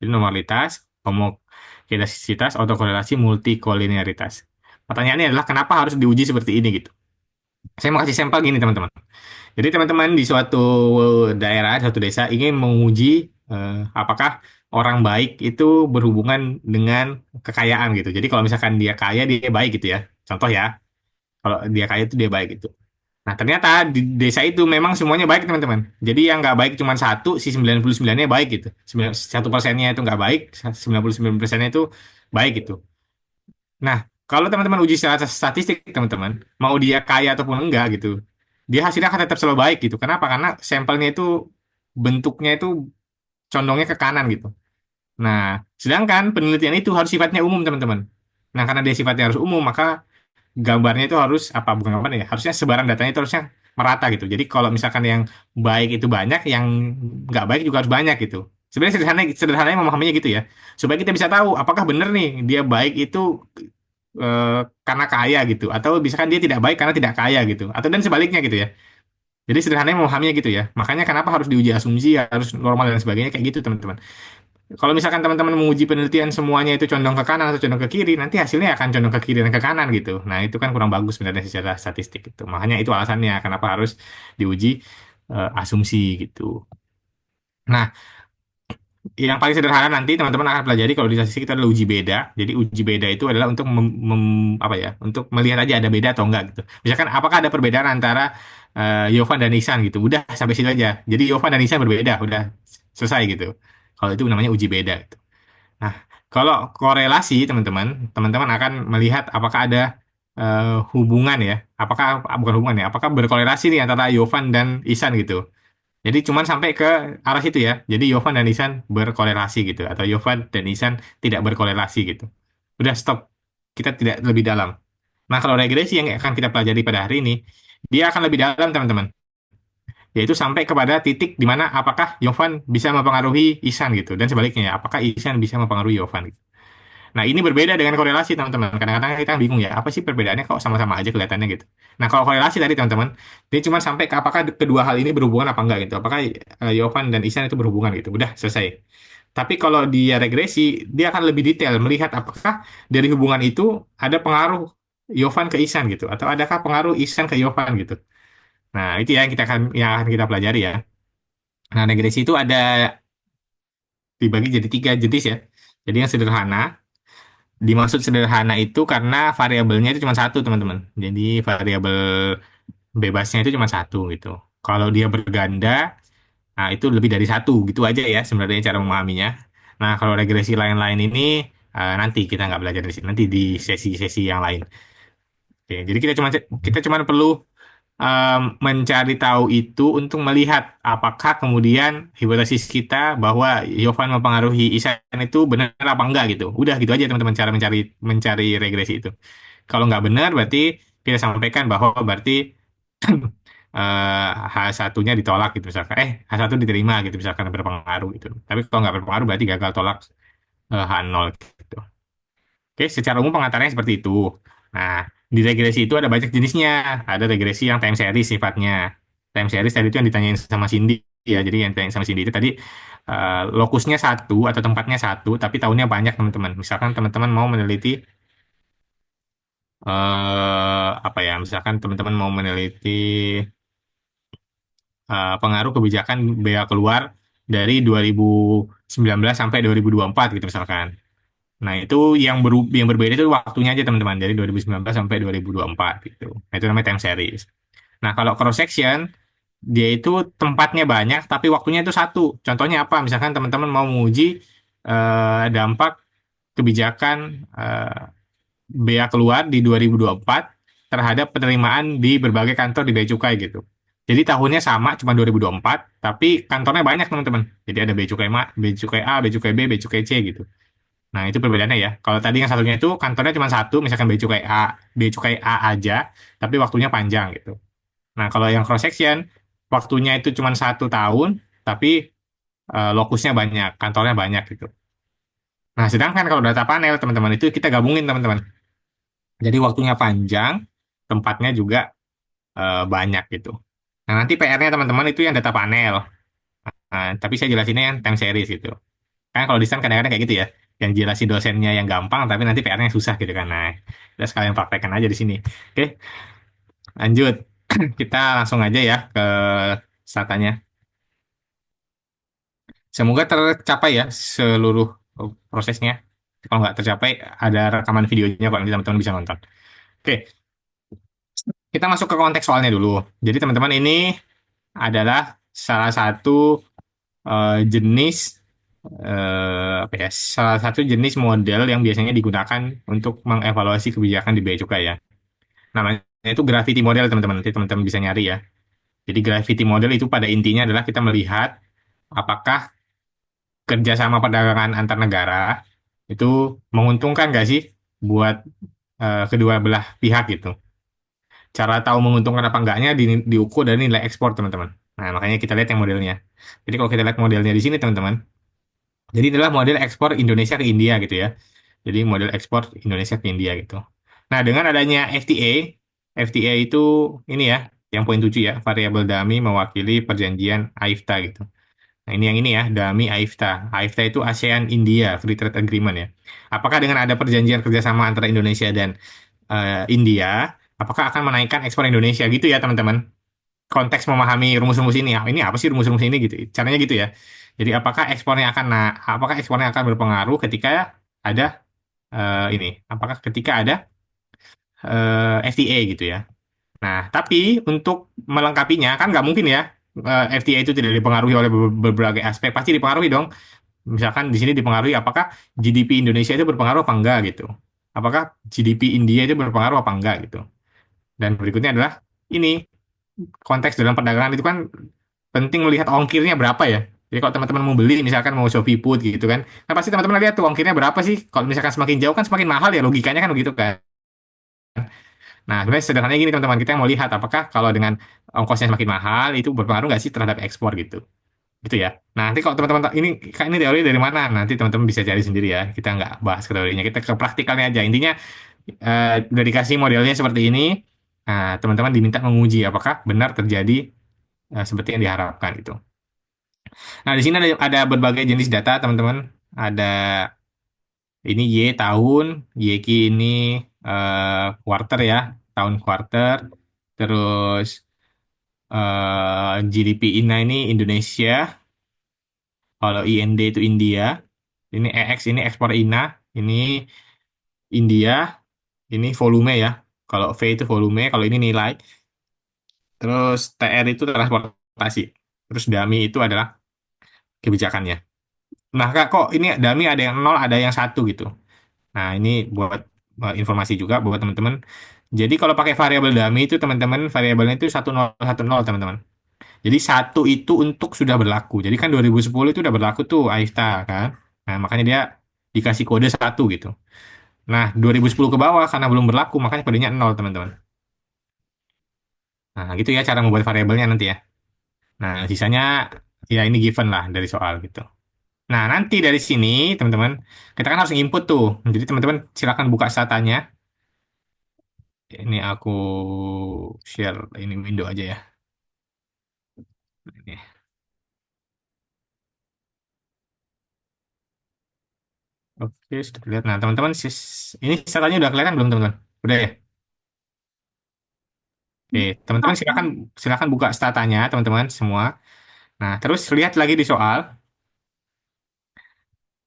Jadi normalitas, homokedastisitas, autokorelasi, multi, kolinearitas. Pertanyaannya adalah kenapa harus diuji seperti ini gitu. Saya mau kasih sampel gini teman-teman. Jadi teman-teman di suatu daerah, suatu desa ingin menguji apakah orang baik itu berhubungan dengan kekayaan gitu. Jadi kalau misalkan dia kaya, dia baik gitu ya. Contoh ya, kalau dia kaya itu dia baik gitu. Nah ternyata di desa itu memang semuanya baik teman-teman. Jadi yang nggak baik cuma satu, si 99-nya baik gitu. 1%-nya itu nggak baik, 99%-nya itu baik gitu. Nah, kalau teman-teman uji secara statistik, teman-teman, mau dia kaya ataupun enggak gitu, dia hasilnya akan tetap selalu baik gitu. Kenapa? Karena sampelnya itu bentuknya itu condongnya ke kanan gitu. Nah, sedangkan penelitian itu harus sifatnya umum, teman-teman. Nah, karena dia sifatnya harus umum, maka gambarnya itu harus apa? Bukan gambarnya ya, harusnya sebaran datanya itu harusnya merata gitu. Jadi kalau misalkan yang baik itu banyak, yang nggak baik juga harus banyak gitu. Sebenarnya sederhananya memahaminya gitu ya. Supaya kita bisa tahu apakah benar nih dia baik itu eh, karena kaya gitu atau misalkan dia tidak baik karena tidak kaya gitu atau dan sebaliknya gitu ya, jadi sederhananya memahaminya gitu ya, makanya kenapa harus diuji asumsi harus normal dan sebagainya kayak gitu teman-teman. Kalau misalkan teman-teman menguji penelitian semuanya itu condong ke kanan atau condong ke kiri, nanti hasilnya akan condong ke kiri dan ke kanan gitu. Nah itu kan kurang bagus sebenarnya secara statistik itu, makanya itu alasannya kenapa harus diuji asumsi gitu. Nah, yang paling sederhana nanti teman-teman akan pelajari kalau di statistik itu adalah uji beda. Jadi uji beda itu adalah untuk apa ya? Untuk melihat aja ada beda atau enggak gitu. Misalkan apakah ada perbedaan antara Yovan dan Ihsan gitu. Udah sampai situ aja. Jadi Yovan dan Ihsan berbeda, udah selesai gitu. Kalau itu namanya uji beda gitu. Nah, kalau korelasi teman-teman, teman-teman akan melihat apakah ada hubungan ya. Apakah bukan hubungan ya? Apakah berkorelasi nih antara Yovan dan Ihsan gitu. Jadi cuman sampai ke arah situ ya. Jadi Yovan dan Ihsan berkorelasi gitu. Atau Yovan dan Ihsan tidak berkorelasi gitu. Udah stop. Kita tidak lebih dalam. Nah kalau regresi yang akan kita pelajari pada hari ini, dia akan lebih dalam teman-teman. yaitu sampai kepada titik di mana apakah Jovan bisa mempengaruhi Ihsan gitu, dan sebaliknya apakah Ihsan bisa mempengaruhi Jovan gitu. Nah, ini berbeda dengan korelasi, teman-teman. Kadang-kadang kita bingung ya, apa sih perbedaannya kok sama-sama aja kelihatannya gitu. Nah, kalau korelasi tadi, teman-teman, dia cuma sampai ke apakah kedua hal ini berhubungan apa enggak gitu. Apakah Yovan dan Ihsan itu berhubungan gitu. Udah, selesai. Tapi kalau dia regresi, dia akan lebih detail melihat apakah dari hubungan itu ada pengaruh Yovan ke Ihsan gitu, atau adakah pengaruh Ihsan ke Yovan gitu. Nah, itu ya yang akan kita pelajari ya. Nah, regresi itu ada dibagi jadi tiga jenis ya. Jadi yang sederhana, dimaksud sederhana itu karena variabelnya itu cuma satu, teman-teman. Jadi variabel bebasnya itu cuma satu gitu. Kalau dia berganda, nah itu lebih dari satu gitu aja ya sebenarnya cara memahaminya. Nah, kalau regresi lain-lain ini nanti kita nggak belajar di sini, nanti di sesi-sesi yang lain. Oke, jadi kita cuma perlu mencari tahu itu untuk melihat apakah kemudian hipotesis kita bahwa Yovan mempengaruhi Isan itu benar apa enggak gitu. Udah gitu aja, teman-teman, cara mencari mencari regresi itu. Kalau nggak benar berarti kita sampaikan bahwa berarti H1-nya ditolak gitu misalkan. H1 diterima gitu misalkan berpengaruh gitu. Tapi kalau nggak berpengaruh berarti gagal tolak H0 gitu. Oke, secara umum pengantarnya seperti itu. Nah, di regresi itu ada banyak jenisnya. Ada regresi yang time series sifatnya. Time series tadi itu yang ditanyain sama Cindy ya. Jadi yang ditanyain sama Cindy itu tadi lokusnya satu atau tempatnya satu, tapi tahunnya banyak, teman-teman. Misalkan teman-teman mau meneliti apa ya? Misalkan teman-teman mau meneliti pengaruh kebijakan bea keluar dari 2019 sampai 2024 gitu misalkan. Nah, itu yang berbeda itu waktunya aja, teman-teman, dari 2019 sampai 2024 gitu. Nah, itu namanya time series. Nah, kalau cross section dia itu tempatnya banyak tapi waktunya itu satu. Contohnya apa? Misalkan teman-teman mau menguji dampak kebijakan bea keluar di 2024 terhadap penerimaan di berbagai kantor di Bea Cukai gitu. Jadi tahunnya sama, cuma 2024, tapi kantornya banyak, teman-teman. Jadi ada Bea Cukai Bea Cukai A, Bea Cukai B, Bea Cukai C gitu. Nah, itu perbedaannya ya. Kalau tadi yang satunya itu kantornya cuma satu, misalkan Bea Cukai A aja, tapi waktunya panjang gitu. Nah, kalau yang cross section, waktunya itu cuma 1 tahun, tapi lokusnya banyak, kantornya banyak gitu. Nah, sedangkan kalau data panel, teman-teman, itu kita gabungin, teman-teman. Jadi waktunya panjang, tempatnya juga banyak gitu. Nah, nanti PR-nya, teman-teman, itu yang data panel. Nah, tapi saya jelasinnya yang time series gitu. Kan kalau desain kadang-kadang kayak gitu ya. Yang jelasin dosennya yang gampang, tapi nanti PR-nya susah gitu kan. Nah, kita sekalian praktekkan aja di sini. Oke, lanjut. Kita langsung aja ya ke statanya. Semoga tercapai ya seluruh prosesnya. Kalau nggak tercapai, ada rekaman videonya kok, nanti teman-teman bisa nonton. Oke, kita masuk ke konteks soalnya dulu. Jadi teman-teman, ini adalah salah satu jenis apa ya? Salah satu jenis model yang biasanya digunakan untuk mengevaluasi kebijakan di bea cukai ya. Namanya itu gravity model, teman-teman. Nanti teman-teman bisa nyari ya. Jadi gravity model itu pada intinya adalah kita melihat apakah kerjasama perdagangan antar negara itu menguntungkan nggak sih buat kedua belah pihak gitu. Cara tahu menguntungkan apa enggaknya diukur dari nilai ekspor, teman-teman. Nah, makanya kita lihat yang modelnya. Jadi kalau kita lihat modelnya di sini, teman-teman, jadi inilah model ekspor Indonesia ke India gitu ya. Jadi model ekspor Indonesia ke India gitu. Nah, dengan adanya FTA itu ini ya, yang poin 7 ya, variabel dummy mewakili perjanjian AIFTA gitu. Nah, ini yang ini ya, dummy AIFTA. AIFTA itu ASEAN India Free Trade Agreement ya. Apakah dengan ada perjanjian kerjasama antara Indonesia dan India, apakah akan menaikkan ekspor Indonesia gitu ya, teman-teman? Konteks memahami rumus-rumus ini, ya, ini apa sih rumus-rumus ini gitu. Caranya gitu ya. Jadi apakah ekspornya akan berpengaruh ketika ada ini? Apakah ketika ada FTA gitu ya. Nah, tapi untuk melengkapinya kan nggak mungkin ya FTA itu tidak dipengaruhi oleh berbagai aspek. Pasti dipengaruhi dong. Misalkan di sini dipengaruhi apakah GDP Indonesia itu berpengaruh apa enggak gitu. Apakah GDP India itu berpengaruh apa enggak gitu. Dan berikutnya adalah ini konteks dalam perdagangan itu kan penting melihat ongkirnya berapa ya. Jadi kalau teman-teman mau beli, misalkan mau Shopee Food gitu kan, nah pasti teman-teman lihat tuh ongkirnya berapa sih. Kalau misalkan semakin jauh kan semakin mahal ya, logikanya kan begitu kan. Nah, sebenarnya sederhananya gini teman-teman, kita mau lihat apakah kalau dengan ongkosnya semakin mahal itu berpengaruh nggak sih terhadap ekspor gitu. Gitu ya. Nah, nanti kalau teman-teman ini Kak, ini teori dari mana? Nanti teman-teman bisa cari sendiri ya. Kita nggak bahas ke teorinya, kita ke praktikalnya aja. Intinya udah dikasih modelnya seperti ini. Nah, teman-teman diminta menguji apakah benar terjadi seperti yang diharapkan gitu. Nah, di sini ada berbagai jenis data, teman-teman. Ada ini Y tahun, YQ ini quarter ya, tahun quarter. Terus GDP INA ini Indonesia, kalau IND itu India. Ini EX ini ekspor INA, ini India, ini volume ya. Kalau V itu volume, kalau ini nilai. Terus TR itu transportasi. Terus DAMI itu adalah kebijakannya. Nah, Kak, kok ini DAMI ada yang nol, ada yang satu gitu. Nah, ini buat informasi juga buat teman-teman. Jadi kalau pakai variabel dummy itu teman-teman variabelnya itu 1010 teman-teman. Jadi satu itu untuk sudah berlaku. Jadi kan 2010 itu udah berlaku tuh AIFTA kan. Nah, makanya dia dikasih kode satu gitu. Nah, 2010 ke bawah karena belum berlaku makanya kodenya nol teman-teman. Nah, gitu ya cara membuat variabelnya nanti ya. Nah, sisanya ya ini given lah dari soal gitu. Nah, nanti dari sini teman-teman kita kan harus input tuh. Jadi teman-teman silakan buka statanya. Ini aku share ini window aja ya. Ini. Oke, sudah terlihat. Nah, teman-teman, ini statanya udah kelihatan belum, teman-teman? Udah ya? Oke, teman-teman Kak, silakan silakan buka statanya, teman-teman semua. Nah, terus lihat lagi di soal.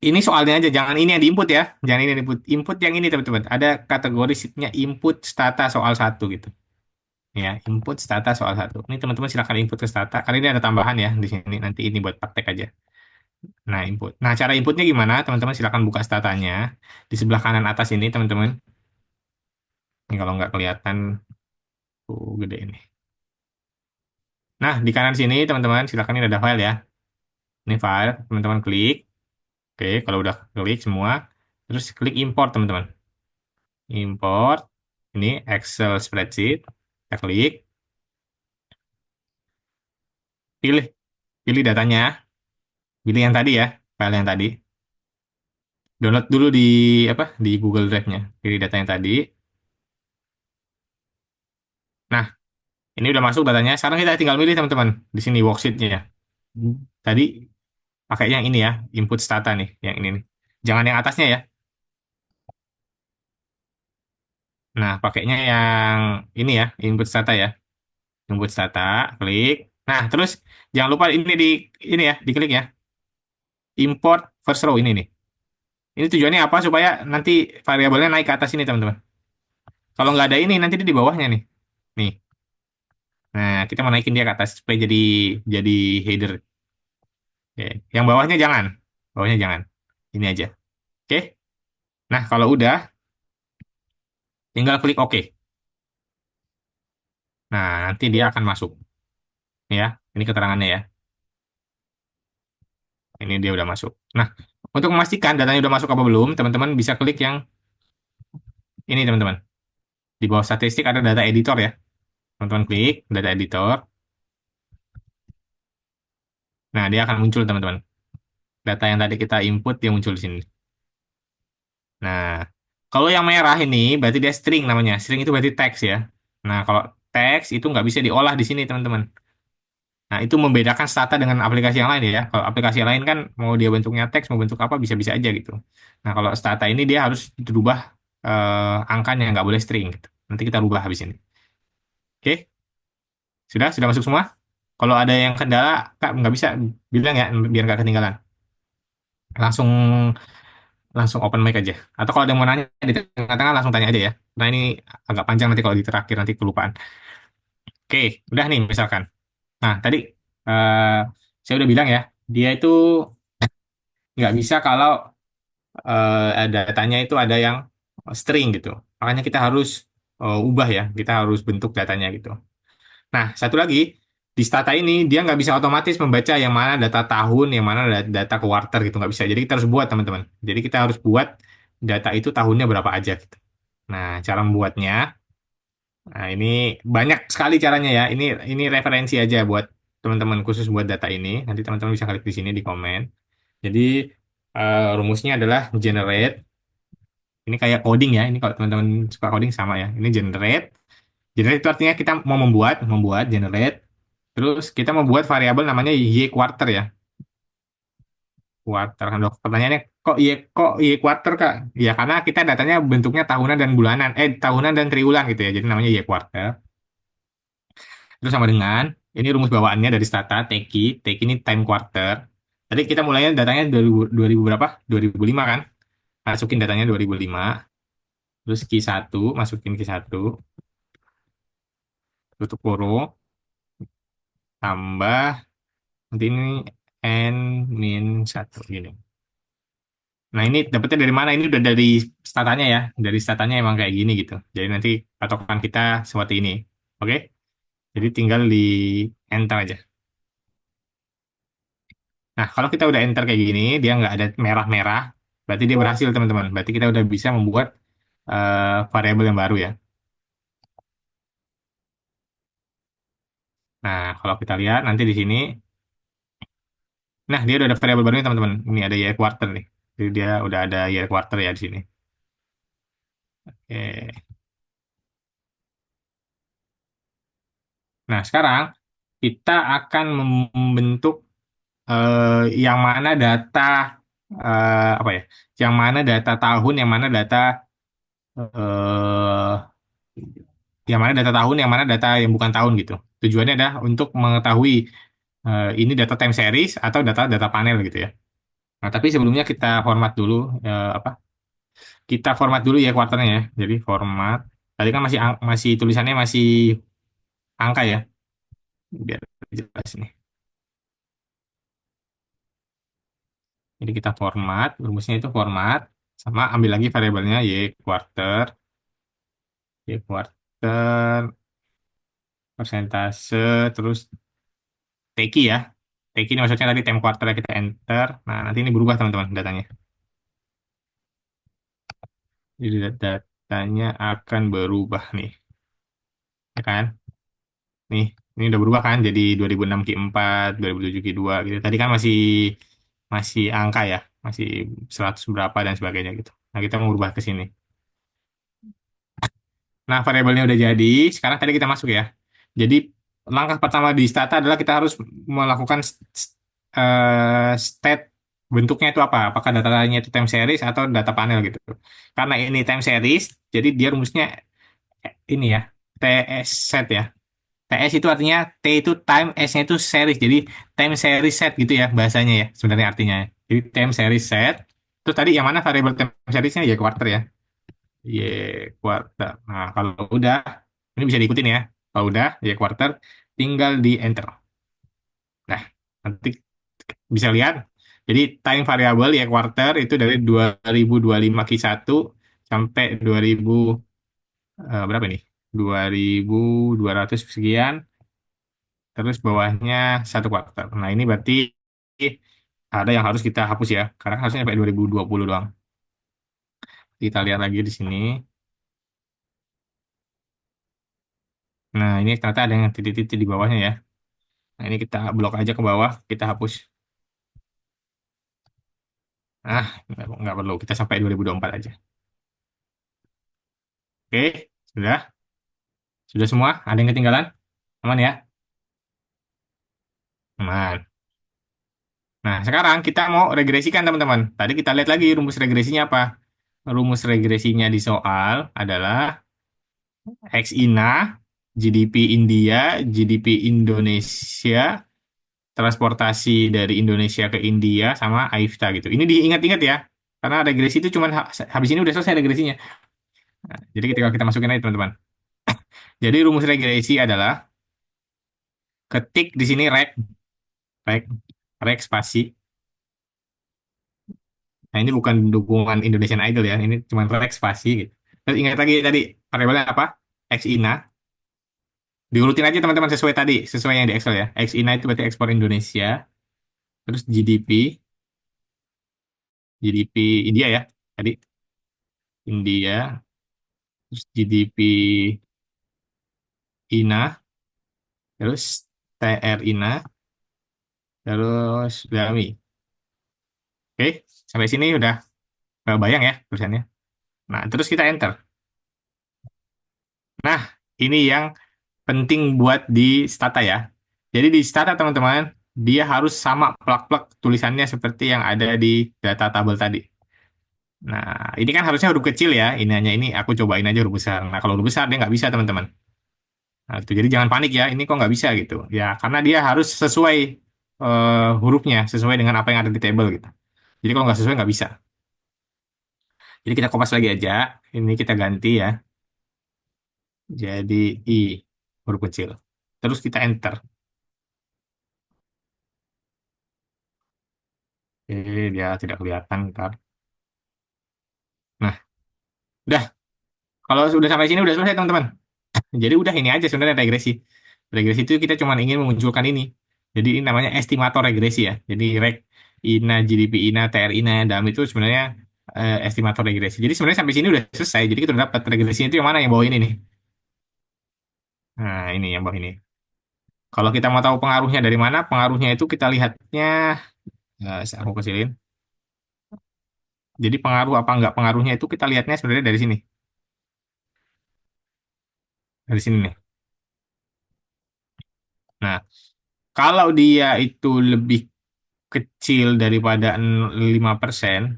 Ini soalnya aja, jangan ini yang diinput ya. Jangan ini yang diinput. Input yang ini, teman-teman. Ada kategori sheetnya input stata soal satu gitu. Ya, input stata soal satu. Ini teman-teman silakan input ke stata. Kali ini ada tambahan ya di sini. Nanti ini buat praktek aja. Nah, input. Nah, cara inputnya gimana? Teman-teman silakan buka statanya. Di sebelah kanan atas ini, teman-teman. Ini kalau nggak kelihatan, gede ini. Nah, di kanan sini, teman-teman, silakan ini ada file ya. Ini file, teman-teman klik. Oke, kalau udah klik semua, terus klik import, teman-teman. Import. Ini Excel spreadsheet. Kita klik. Pilih. Pilih datanya. Pilih yang tadi ya. File yang tadi. Download dulu di apa? Di Google Drive-nya. Pilih data yang tadi. Nah, ini udah masuk datanya. Sekarang kita tinggal pilih teman-teman di sini worksheet-nya ya. Tadi pakai yang ini ya, input data nih, yang ini nih. Jangan yang atasnya ya. Nah, pakainya yang ini ya, input data ya. Input data, klik. Nah, terus jangan lupa ini ya, diklik ya. Import first row ini nih. Ini tujuannya apa? Supaya nanti variabelnya naik ke atas ini, teman-teman. Kalau nggak ada ini, nanti dia di bawahnya nih. Nih. Nah, kita mau naikin dia ke atas supaya jadi header. Oke. Yang bawahnya jangan. Bawahnya jangan. Ini aja. Oke. Nah, kalau udah, tinggal klik OK. Nah, nanti dia akan masuk. Ya, ini keterangannya ya. Ini dia udah masuk. Nah, untuk memastikan datanya udah masuk apa belum, teman-teman bisa klik yang ini, teman-teman. Di bawah statistik ada data editor ya. Teman-teman klik data editor. Nah, dia akan muncul, teman-teman. Data yang tadi kita input, dia muncul di sini. Nah, kalau yang merah ini, berarti dia string namanya. String itu berarti teks ya. Nah, kalau teks itu nggak bisa diolah di sini, teman-teman. Nah, itu membedakan Stata dengan aplikasi yang lain ya. Kalau aplikasi yang lain kan mau dia bentuknya teks, mau bentuk apa, bisa-bisa aja gitu. Nah, kalau Stata ini dia harus dirubah angkanya, nggak boleh string gitu. Nanti kita rubah habis ini. Oke, sudah masuk semua? Kalau ada yang kendala, Kak, nggak bisa bilang ya, biar nggak ketinggalan. Langsung langsung open mic aja. Atau kalau ada yang mau nanya di tengah-tengah langsung tanya aja ya. Nah, ini agak panjang nanti kalau di terakhir nanti kelupaan. Oke, udah nih misalkan. Nah, tadi eh, saya udah bilang ya, dia itu nggak bisa kalau datanya itu ada yang string gitu. Makanya kita harus ubah ya, kita harus bentuk datanya gitu. Nah, satu lagi, di Stata ini dia nggak bisa otomatis membaca yang mana data tahun, yang mana data kuarter gitu, nggak bisa. Jadi kita harus buat, teman-teman. Jadi kita harus buat data itu tahunnya berapa aja gitu. Nah, cara membuatnya, Nah, ini banyak sekali caranya ya. Ini referensi aja buat teman-teman khusus buat data ini. Nanti teman-teman bisa klik di sini di komen. Jadi rumusnya adalah generate. Ini kayak coding ya. Ini kalau teman-teman suka coding sama ya. Ini generate. Generate itu artinya kita mau membuat generate. Terus kita membuat variabel namanya y quarter ya. Quarter kan dok. Pertanyaannya kok y quarter Kak? Ya karena kita datanya bentuknya tahunan dan bulanan. Tahunan dan triwulan gitu ya. Jadi namanya y quarter. Terus sama dengan ini rumus bawaannya dari Stata, Teki ini time quarter. Tadi kita mulainya datanya 2000 berapa? 2005 kan? Masukin datanya 2005. Terus Q1, masukin Q1, tutup kurung, tambah, nanti ini N min 1 gini. Nah ini dapetnya dari mana? Ini udah dari statanya ya. Dari statanya emang kayak gini gitu. Jadi nanti patokan kita seperti ini. Oke? Jadi tinggal di enter aja. Nah, kalau kita udah enter kayak gini, dia nggak ada merah-merah, berarti dia berhasil, teman-teman. Berarti kita udah bisa membuat variabel yang baru ya. Nah, kalau kita lihat nanti di sini, nah dia udah ada variabel barunya, teman-teman. Ini ada year quarter nih. Jadi dia udah ada year quarter ya di sini. Oke. Nah, sekarang kita akan membentuk yang mana data apa ya? Yang mana data tahun, eh, yang mana data tahun, yang mana data yang bukan tahun gitu. Tujuannya adalah untuk mengetahui ini data time series atau data panel gitu ya. Nah, tapi sebelumnya kita format dulu apa? Kita format dulu ya kuartalnya ya. Jadi format. Tadi kan masih tulisannya masih angka ya. Biar jelas nih. Jadi kita format, rumusnya itu format sama ambil lagi variabelnya quarter, y quarter, persentase, terus TK ya. TK ini maksudnya tadi time quarter kita enter. Nah, nanti ini berubah teman-teman datanya. Jadi datanya akan berubah nih, ya kan? Nih, ini udah berubah kan jadi 2006 Q4, 2007 Q2 gitu. Tadi kan masih masih angka ya, masih 100 berapa dan sebagainya gitu. Nah, kita mau berubah ke sini. Nah, variabelnya udah jadi, sekarang tadi kita masuk ya. Jadi, langkah pertama di Stata adalah kita harus melakukan state bentuknya itu apa? Apakah datanya itu time series atau data panel gitu. Karena ini time series, jadi dia rumusnya ini ya, TS set ya. TS itu artinya T itu time, S-nya itu series. Jadi time series set gitu ya bahasanya ya sebenarnya artinya. Jadi time series set. Terus tadi yang mana variabel time seriesnya ya quarter ya. Y quarter. Nah, kalau udah ini bisa diikutin ya. Kalau udah Y quarter tinggal di enter. Nah, nanti bisa lihat. Jadi time variable Y quarter itu dari 2025 Q1 sampai 2000 berapa nih? 2200 sekian. Terus bawahnya satu kuartal. Nah, ini berarti ada yang harus kita hapus ya, karena harusnya sampai 2020 doang. Kita lihat lagi di sini. Nah, ini ternyata ada yang titik-titik di bawahnya ya. Nah, ini kita blok aja ke bawah, kita hapus. Ah, nggak perlu, kita sampai 2024 aja. Oke, sudah. Sudah semua? Ada yang ketinggalan? Aman ya? Aman. Nah, sekarang kita mau regresikan teman-teman. Tadi kita lihat lagi rumus regresinya apa? Rumus regresinya di soal adalah XINA, GDP India, GDP Indonesia, transportasi dari Indonesia ke India, sama AIFTA gitu. Ini diingat-ingat ya, karena regresi itu cuma habis ini udah selesai regresinya. Nah, jadi ketika kita masukin aja teman-teman. Jadi rumus regresi adalah ketik di sini rek, rek spasi. Nah ini bukan dukungan Indonesian Idol ya, ini cuma rek spasi gitu. Terus ingat lagi tadi variabelnya apa? XINA. Diurutin aja teman-teman sesuai tadi, sesuai yang di Excel ya. XINA itu berarti ekspor Indonesia. Terus GDP India ya. Tadi India, terus GDP INA, terus TR INA, terus DAMI. Oke, sampai sini udah bayang ya tulisannya. Nah, terus kita enter. Nah, ini yang penting buat di Stata ya. Jadi di Stata teman-teman, dia harus sama plak-plak tulisannya seperti yang ada di data tabel tadi. Nah, ini kan harusnya huruf kecil ya. Ini hanya ini aku cobain aja huruf besar. Nah, kalau huruf besar dia nggak bisa teman-teman. Nah, itu jadi jangan panik ya. Ini kok nggak bisa gitu. Ya, karena dia harus sesuai hurufnya, sesuai dengan apa yang ada di table gitu. Jadi kalau nggak sesuai nggak bisa. Jadi kita kopas lagi aja. Ini kita ganti ya. Jadi I huruf kecil. Terus kita enter. Oke, dia tidak kelihatan ntar. Nah, udah. Kalau sudah sampai sini udah selesai teman-teman. Jadi udah ini aja sebenarnya regresi. Regresi itu kita cuma ingin memunculkan ini. Jadi ini namanya estimator regresi ya. Jadi reg INA, GDP INA, TR INA, DAM itu sebenarnya estimator regresi. Jadi sebenarnya sampai sini udah selesai. Jadi kita udah dapat regresinya itu yang mana yang bawah ini nih. Nah, ini yang bawah ini. Kalau kita mau tahu pengaruhnya dari mana, pengaruhnya itu kita lihatnya, aku kecilin. Jadi pengaruh apa enggak pengaruhnya itu kita lihatnya sebenarnya dari sini. Dari sini nih. Nah, kalau dia itu lebih kecil daripada 5%,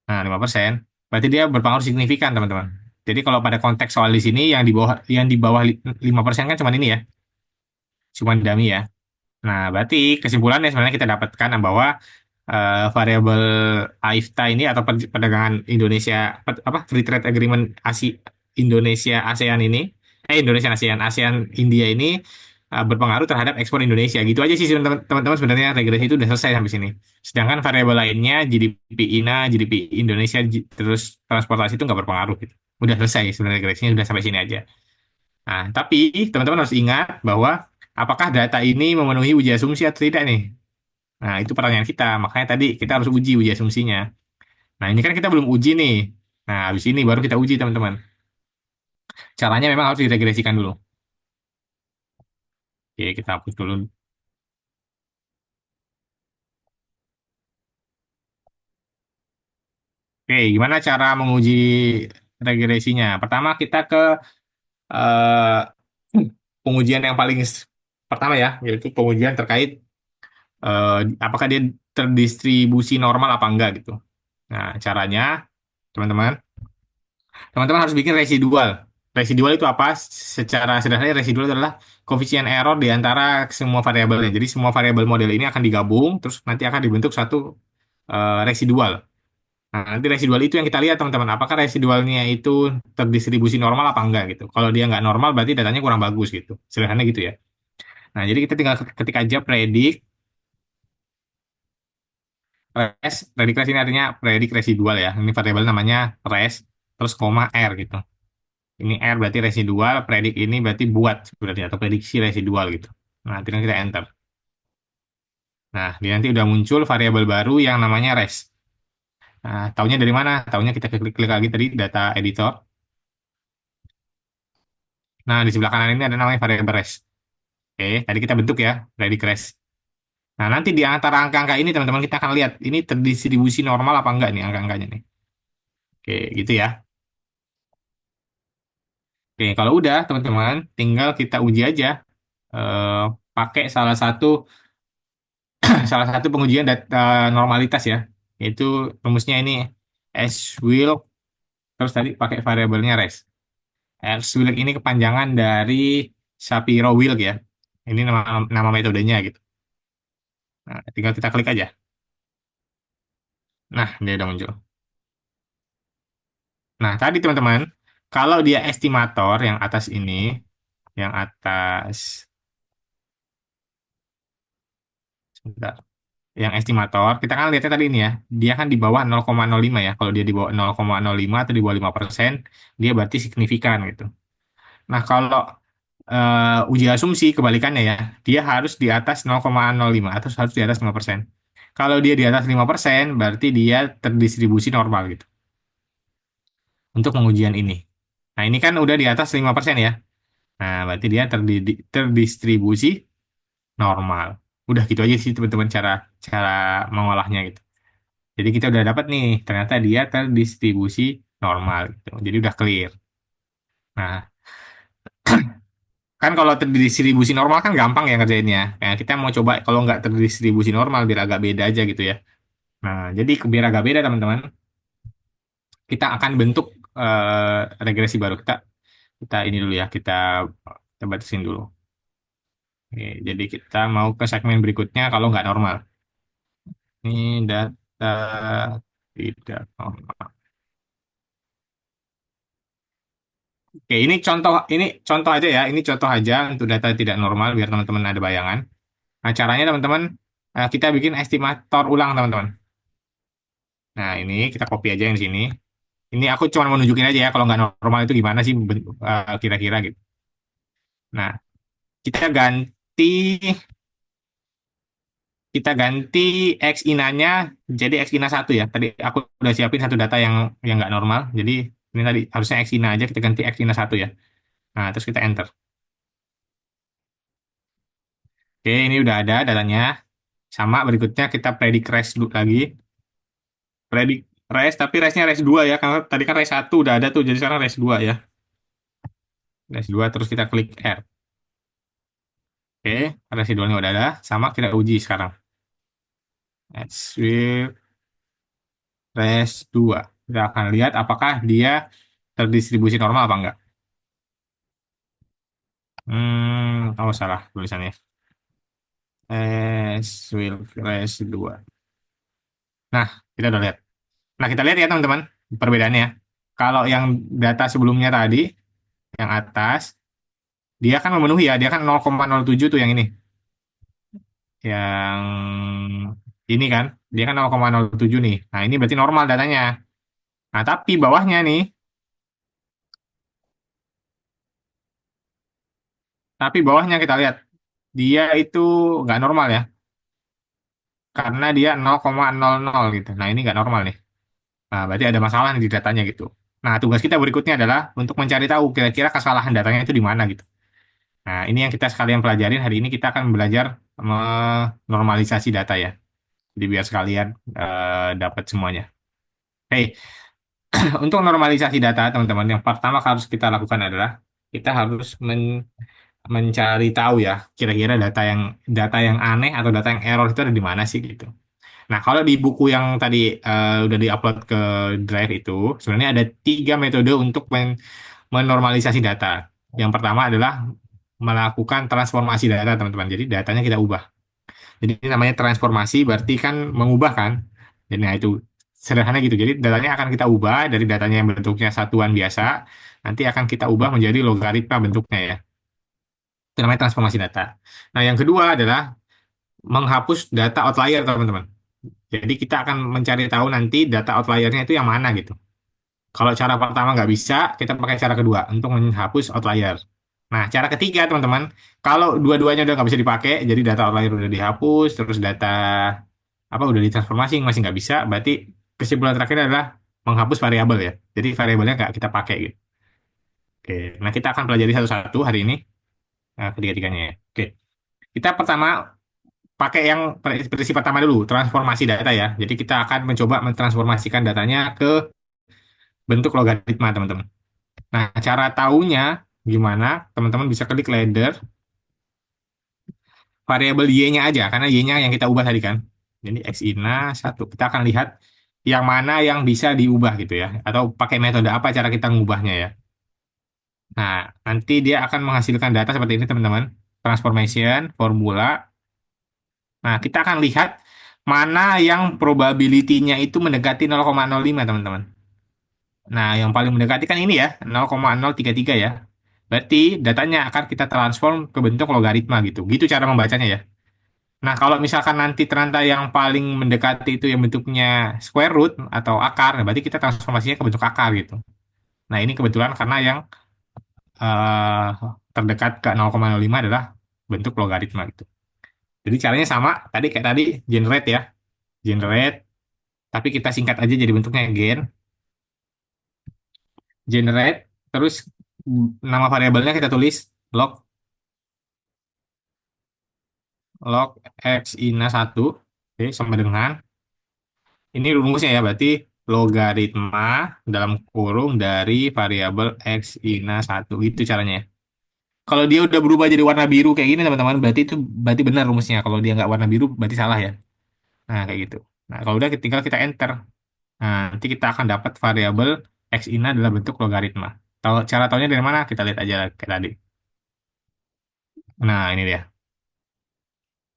nah 5%, berarti dia berpengaruh signifikan teman-teman. Jadi kalau pada konteks soal di sini yang di bawah 5% kan cuma ini ya, cuma dummy ya. Nah, berarti kesimpulannya sebenarnya kita dapatkan bahwa variabel AIFTA ini atau perdagangan Indonesia apa Free Trade Agreement Indonesia ASEAN ini Indonesia ASEAN ASEAN India ini berpengaruh terhadap ekspor Indonesia gitu aja sih teman-teman sebenarnya regresi itu udah selesai sampai sini. Sedangkan variabel lainnya GDP INA, GDP Indonesia, terus transportasi itu nggak berpengaruh gitu. Udah selesai sebenarnya regresinya udah sampai sini aja. Nah, tapi teman-teman harus ingat bahwa apakah data ini memenuhi uji asumsi atau tidak nih? Nah, itu pertanyaan kita. Makanya tadi kita harus uji asumsinya. Nah, ini kan kita belum uji nih. Nah, habis ini baru kita uji, teman-teman. Caranya memang harus diregresikan dulu. Oke, kita hapus dulu. Oke, gimana cara menguji regresinya? Pertama, kita ke eh, pengujian yang paling pertama ya, yaitu pengujian terkait eh, apakah dia terdistribusi normal apa enggak gitu. Nah, caranya, teman-teman, teman-teman harus bikin residual. Residual itu apa? Secara sederhana, residual adalah koefisien error di antara semua variabelnya. Jadi semua variabel model ini akan digabung, terus nanti akan dibentuk satu residual. Nah, nanti residual itu yang kita lihat, teman-teman. Apakah residualnya itu terdistribusi normal apa enggak gitu. Kalau dia nggak normal, berarti datanya kurang bagus gitu. Sederhana gitu ya. Nah, jadi kita tinggal ketik aja predik res ini artinya predik residual ya. Ini variabel namanya res, terus koma R gitu. Ini R berarti residual, predik ini berarti buat sebenarnya atau prediksi residual gitu. Nah, tinggal kita enter. Nah, dia nanti udah muncul variabel baru yang namanya res. Nah, taunya dari mana? Taunya kita klik-klik lagi tadi data editor. Nah, di sebelah kanan ini ada namanya variabel res. Oke, tadi kita bentuk ya, predik res. Nah, nanti di antara angka-angka ini teman-teman kita akan lihat ini terdistribusi normal apa enggak nih angka-angkanya nih. Oke, gitu ya. Oke, kalau udah teman-teman, tinggal kita uji aja eh, pakai salah satu pengujian data normalitas ya, yaitu rumusnya ini S will terus tadi pakai variabelnya res. S will ini kepanjangan dari Shapiro-Wilk ya. Ini nama nama metodenya gitu. Nah, tinggal kita klik aja. Nah, dia udah muncul. Nah, tadi teman-teman, kalau dia estimator yang atas ini, yang atas, sebentar, yang estimator, kita kan lihatnya tadi ini ya, dia kan di bawah 0,05 ya. Kalau dia di bawah 0,05 atau di bawah 5%, dia berarti signifikan gitu. Nah, kalau uji asumsi kebalikannya ya, dia harus di atas 0,05 atau harus di atas 5%. Kalau dia di atas 5%, berarti dia terdistribusi normal gitu untuk pengujian ini. Nah, ini kan udah di atas 5% ya. Nah, berarti dia terdistribusi normal. Udah gitu aja sih teman-teman cara cara mengolahnya gitu. Jadi kita udah dapat nih, ternyata dia terdistribusi normal gitu. Jadi udah clear. Nah, kan kalau terdistribusi normal kan gampang ya ngerjainnya. Nah, kita mau coba kalau nggak terdistribusi normal biar agak beda aja gitu ya. Nah, jadi biar agak beda teman-teman, kita akan bentuk regresi baru. Kita ini dulu ya, kita batasin dulu. Oke, jadi kita mau ke segmen berikutnya kalau nggak normal. Ini data tidak normal. Oke, ini contoh aja ya. Ini contoh aja untuk data tidak normal biar teman-teman ada bayangan. Nah, caranya teman-teman kita bikin estimator ulang teman-teman. Nah, ini kita copy aja yang di sini. Ini aku cuma mau nunjukin aja ya kalau nggak normal itu gimana sih kira-kira gitu. Nah, kita ganti kita ganti X ina-nya jadi X ina 1 ya. Tadi aku udah siapin satu data yang nggak normal. Jadi ini tadi harusnya X ina aja kita ganti X ina 1 ya. Nah, terus kita enter. Oke, ini udah ada datanya. Sama berikutnya kita predik res dulu lagi. Predik res tapi resnya res 2 ya. Karena tadi kan res 1 udah ada tuh. Jadi sekarang res 2 ya. Res 2 terus kita klik R. Oke, residualnya udah ada. Sama kita uji sekarang. Let's sweep res 2. Kita akan lihat apakah dia terdistribusi normal apa enggak. Oh salah tulisannya. Res 2. Nah, kita udah lihat. Nah, kita lihat ya teman-teman perbedaannya. Kalau yang data sebelumnya tadi, yang atas, dia kan memenuhi ya. Dia kan 0,07 tuh yang ini. Yang ini kan, dia kan 0,07 nih. Nah, ini berarti normal datanya. Nah, tapi bawahnya nih, tapi bawahnya kita lihat, dia itu nggak normal ya, karena dia 0,00 gitu. Nah, ini nggak normal nih. Nah, berarti ada masalah nih di datanya gitu. Nah, tugas kita berikutnya adalah untuk mencari tahu kira-kira kesalahan datanya itu di mana gitu. Nah, ini yang kita sekalian pelajarin hari ini kita akan belajar menormalisasi data ya. Jadi biar sekalian dapat semuanya. Oke, untuk normalisasi data teman-teman, yang pertama harus kita lakukan adalah kita harus mencari tahu ya kira-kira data yang aneh atau data yang error itu ada di mana sih gitu. Nah, kalau di buku yang tadi udah diupload ke Drive itu, sebenarnya ada 3 metode untuk menormalisasi data. Yang pertama adalah melakukan transformasi data, teman-teman. Jadi datanya kita ubah. Jadi ini namanya transformasi, berarti kan mengubah kan. Jadi nah itu sederhana gitu. Jadi datanya akan kita ubah dari datanya yang bentuknya satuan biasa, nanti akan kita ubah menjadi logaritma bentuknya ya. Itu namanya transformasi data. Nah, yang kedua adalah menghapus data outlier, teman-teman. Jadi kita akan mencari tahu nanti data outliernya itu yang mana gitu. Kalau cara pertama nggak bisa, kita pakai cara kedua untuk menghapus outlier. Nah, cara ketiga teman-teman, kalau dua-duanya udah nggak bisa dipakai, jadi data outlier udah dihapus, terus data apa udah ditransformasi masih nggak bisa, berarti kesimpulan terakhir adalah menghapus variabel ya. Jadi variabelnya nggak kita pakai gitu. Oke, nah kita akan pelajari satu-satu hari ini, ketiga-tiganya ya. Oke, kita pertama pakai yang prinsip pertama dulu, transformasi data ya. Jadi kita akan mencoba mentransformasikan datanya ke bentuk logaritma, teman-teman. Nah, cara taunya gimana? Teman-teman bisa klik ladder variabel y-nya aja, karena y-nya yang kita ubah tadi kan. Jadi x ina 1. Kita akan lihat yang mana yang bisa diubah gitu ya. Atau pakai metode apa cara kita mengubahnya ya. Nah, nanti dia akan menghasilkan data seperti ini teman-teman. Transformation, formula. Nah, kita akan lihat mana yang probability-nya itu mendekati 0,05 teman-teman. Nah, yang paling mendekati kan ini ya, 0,033 ya. Berarti datanya akan kita transform ke bentuk logaritma gitu. Gitu cara membacanya ya. Nah, kalau misalkan nanti ternyata yang paling mendekati itu yang bentuknya square root atau akar, nah berarti kita transformasinya ke bentuk akar gitu. Nah, ini kebetulan karena yang eh, terdekat ke 0,05 adalah bentuk logaritma gitu. Jadi caranya sama, tadi kayak tadi generate ya. Generate, tapi kita singkat aja jadi bentuknya gen. Generate, terus nama variabelnya kita tulis log log x ina 1, oke, sama dengan ini rumusnya ya, berarti logaritma dalam kurung dari variabel x ina 1 gitu caranya ya. Kalau dia udah berubah jadi warna biru kayak gini teman-teman, berarti benar rumusnya. Kalau dia nggak warna biru berarti salah ya. Nah, kayak gitu. Nah, kalau udah tinggal kita enter. Nah, nanti kita akan dapat variabel x ina dalam bentuk logaritma. Tahu cara tahunya dari mana? Kita lihat aja kayak tadi. Nah, ini dia.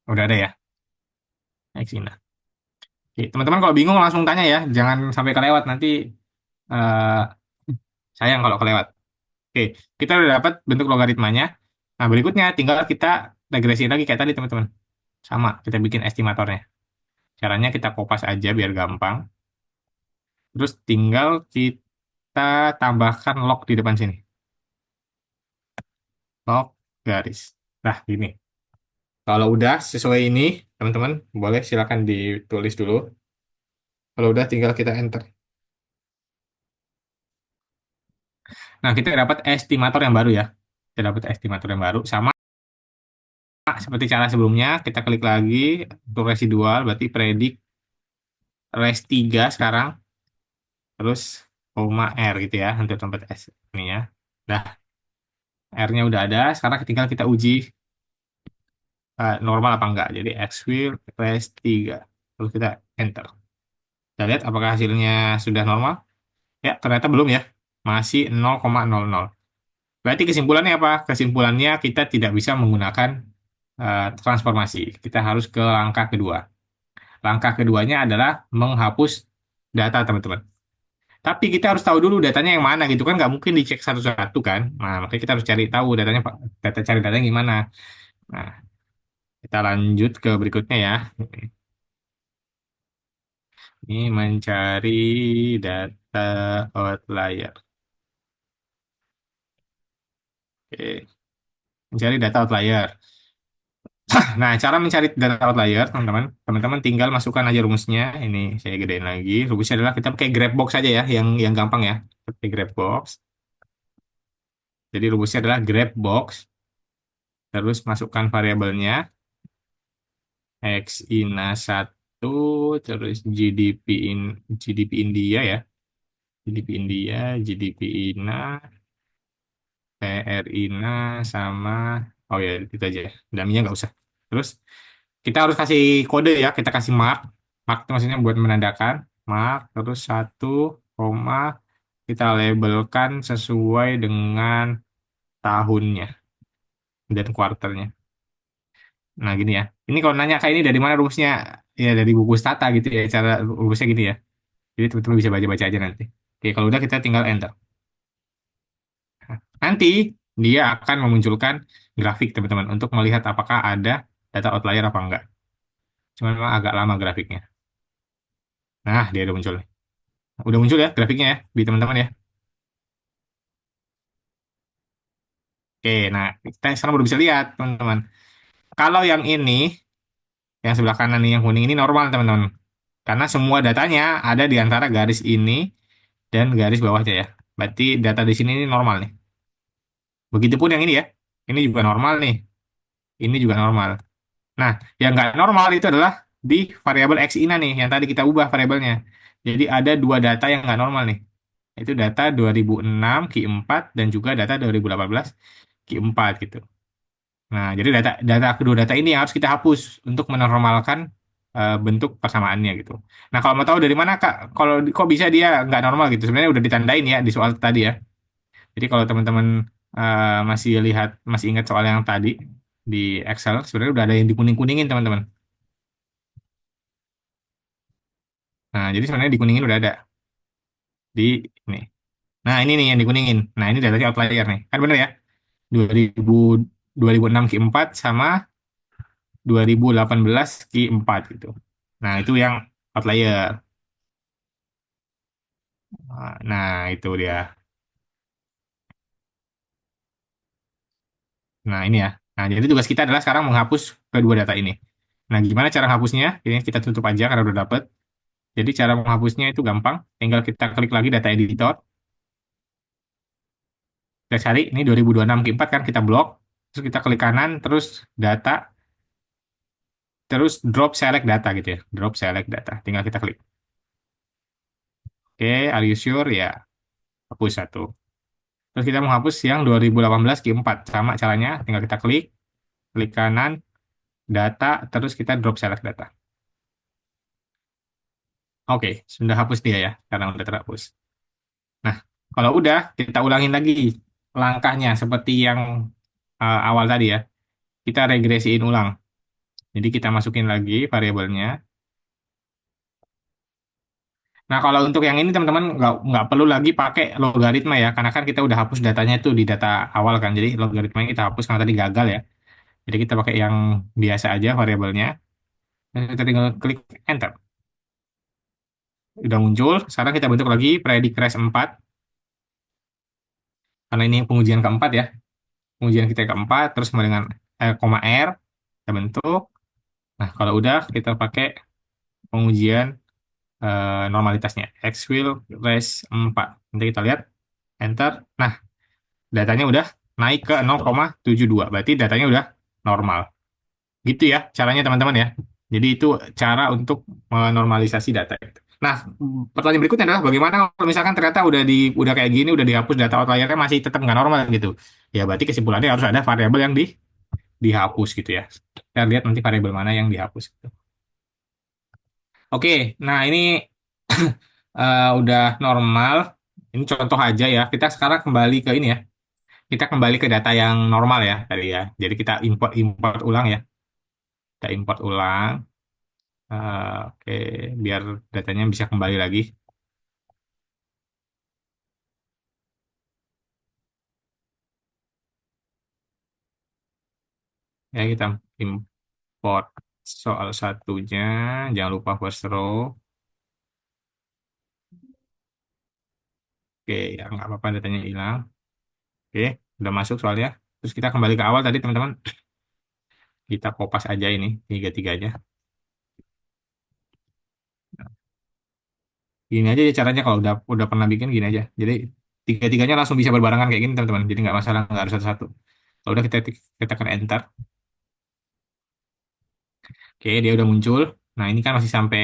Udah ada ya x ina. Oke, teman-teman kalau bingung langsung tanya ya, jangan sampai kelewat nanti eh, sayang kalau kelewat. Oke, kita udah dapat bentuk logaritmanya. Nah, berikutnya tinggal kita regresiin lagi kayak tadi teman-teman. Sama, kita bikin estimatornya. Caranya kita kopas aja biar gampang. Terus tinggal kita tambahkan log di depan sini. Log garis. Nah, gini. Kalau udah sesuai ini, teman-teman, boleh silakan ditulis dulu. Kalau udah tinggal kita enter. Nah, kita dapat estimator yang baru ya. Kita dapat estimator yang baru. Sama seperti cara sebelumnya, kita klik lagi untuk residual, berarti predik res 3 sekarang. Terus koma R gitu ya, untuk tempat S ini ya. Nah, R-nya udah ada, sekarang tinggal kita uji normal apa enggak. Jadi X will res 3. Terus kita enter. Kita lihat apakah hasilnya sudah normal. Ya, ternyata belum ya. Masih 0,00. Berarti kesimpulannya apa? Kesimpulannya kita tidak bisa menggunakan transformasi. Kita harus ke langkah kedua. Langkah keduanya adalah menghapus data, teman-teman. Tapi kita harus tahu dulu datanya yang mana gitu kan, nggak mungkin dicek satu-satu kan. Nah, makanya kita harus cari tahu datanya, cari datanya gimana. Nah, kita lanjut ke berikutnya ya. Ini mencari data outlier. Oke, mencari data outlier. Nah, cara mencari data outlier, teman-teman, teman-teman tinggal masukkan aja rumusnya. Ini saya gedein lagi. Rumusnya adalah kita pakai grep box aja ya, yang gampang ya. Pakai grep box. Jadi rumusnya adalah grep box, terus masukkan variabelnya x ina 1, terus GDP India ya. GDP India, GDP INA, PR INA sama oh ya itu aja ya. Daminya nggak usah. Terus kita harus kasih kode ya, kita kasih mark. Mark itu maksudnya buat menandakan mark terus 1, kita labelkan sesuai dengan tahunnya dan kuartalnya. Nah, gini ya. Ini kalau nanya kayak ini dari mana rumusnya? Ya dari buku Stata gitu ya. Cara rumusnya gini ya. Jadi teman-teman bisa baca-baca aja nanti. Oke, kalau udah kita tinggal enter. Nah, nanti dia akan memunculkan grafik teman-teman untuk melihat apakah ada data outlier apa enggak. Cuman memang agak lama grafiknya. Nah, dia udah muncul nih. Udah muncul ya grafiknya ya di teman-teman ya. Oke, nah kita sekarang baru bisa lihat teman-teman. Kalau yang ini, yang sebelah kanan nih, yang kuning ini normal teman-teman. Karena semua datanya ada di antara garis ini dan garis bawahnya ya. Berarti data di sini ini normal nih. Begitupun yang ini ya. Ini juga normal nih. Ini juga normal. Nah, yang nggak normal itu adalah di variabel x ina nih, yang tadi kita ubah variabelnya. Jadi ada dua data yang nggak normal nih. Itu data 2006 Q4 dan juga data 2018 Q4 gitu. Nah, jadi data data kedua data ini yang harus kita hapus untuk menormalkan bentuk persamaannya gitu. Nah, kalau mau tahu dari mana Kak, kalau kok bisa dia nggak normal gitu? Sebenarnya udah ditandain ya di soal tadi ya. Jadi kalau teman-teman masih ingat soal yang tadi di Excel, sebenarnya udah ada yang dikuning-kuningin teman-teman. Nah, jadi sebenarnya dikuningin udah ada di ini. Nah, ini nih yang dikuningin. Nah, ini datanya outlier nih. Kan bener ya? 2000 2006 Q4 sama 2018 Q4 gitu. Nah, itu yang outlier. Nah, itu dia. Nah, ini ya. Nah, jadi tugas kita adalah sekarang menghapus kedua data ini. Nah, gimana cara menghapusnya? Ini kita tutup aja karena udah dapet. Jadi cara menghapusnya itu gampang. Tinggal kita klik lagi data editor. Kita cari, ini 2026 Q4 kan kita blok. Terus kita klik kanan, terus data, terus drop select data gitu ya. Drop select data. Tinggal kita klik. Oke, are you sure? Ya, hapus satu. Terus kita mau hapus yang 2018 Q4. Sama caranya, tinggal kita klik, klik kanan, data, terus kita drop select data. Oke, sudah hapus dia ya, karena udah terhapus. Nah, kalau udah, kita ulangin lagi langkahnya seperti yang awal tadi ya. Kita regresiin ulang. Jadi kita masukin lagi variabelnya. Nah, kalau untuk yang ini teman-teman nggak perlu lagi pakai logaritma ya, karena kan kita udah hapus datanya itu di data awal kan. Jadi logaritmanya kita hapus karena tadi gagal ya. Jadi kita pakai yang biasa aja variabelnya. Dan kita tinggal klik enter. Udah muncul. Sekarang kita bentuk lagi predict crash 4. Karena ini pengujian keempat ya. Pengujian kita keempat, terus sama dengan koma R. Kita bentuk. Nah, kalau udah kita pakai pengujian normalitasnya. X will raise 4. Nanti kita lihat. Enter. Nah, datanya udah naik ke 0,72. Berarti datanya udah normal. Gitu ya caranya teman-teman ya. Jadi itu cara untuk menormalisasi data itu. Nah, pertanyaan berikutnya adalah bagaimana kalau misalkan ternyata udah kayak gini, udah dihapus data outliernya masih tetap nggak normal gitu. Ya berarti kesimpulannya harus ada variabel yang dihapus gitu ya. Kita lihat nanti variabel mana yang dihapus. Oke, nah ini udah normal. Ini contoh aja ya. Kita sekarang kembali ke ini ya. Kita kembali ke data yang normal ya tadi ya. Jadi kita import import ulang ya. Kita import ulang. Oke, biar datanya bisa kembali lagi. Ya, kita import soal satunya. Jangan lupa first row. Oke, ya nggak apa-apa datanya hilang. Oke, udah masuk soalnya. Terus kita kembali ke awal tadi teman-teman. Kita kopas aja ini tiga-tiganya. Gini aja ya caranya kalau udah pernah bikin gini aja. Jadi tiga-tiganya langsung bisa berbarengan kayak gini teman-teman. Jadi nggak masalah, nggak harus satu-satu. Kalau udah kita tekan enter. Oke, dia udah muncul. Nah, ini kan masih sampai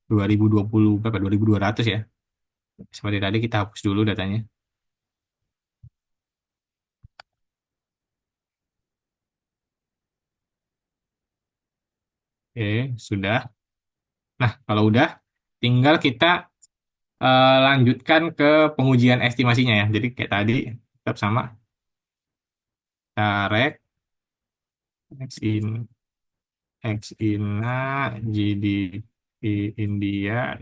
2020 berapa? 2200 ya. Seperti tadi kita hapus dulu datanya. Oke, sudah. Nah, kalau udah, tinggal kita lanjutkan ke pengujian estimasinya ya. Jadi kayak tadi, tetap sama. Tarik, X in, X INA, GDP India,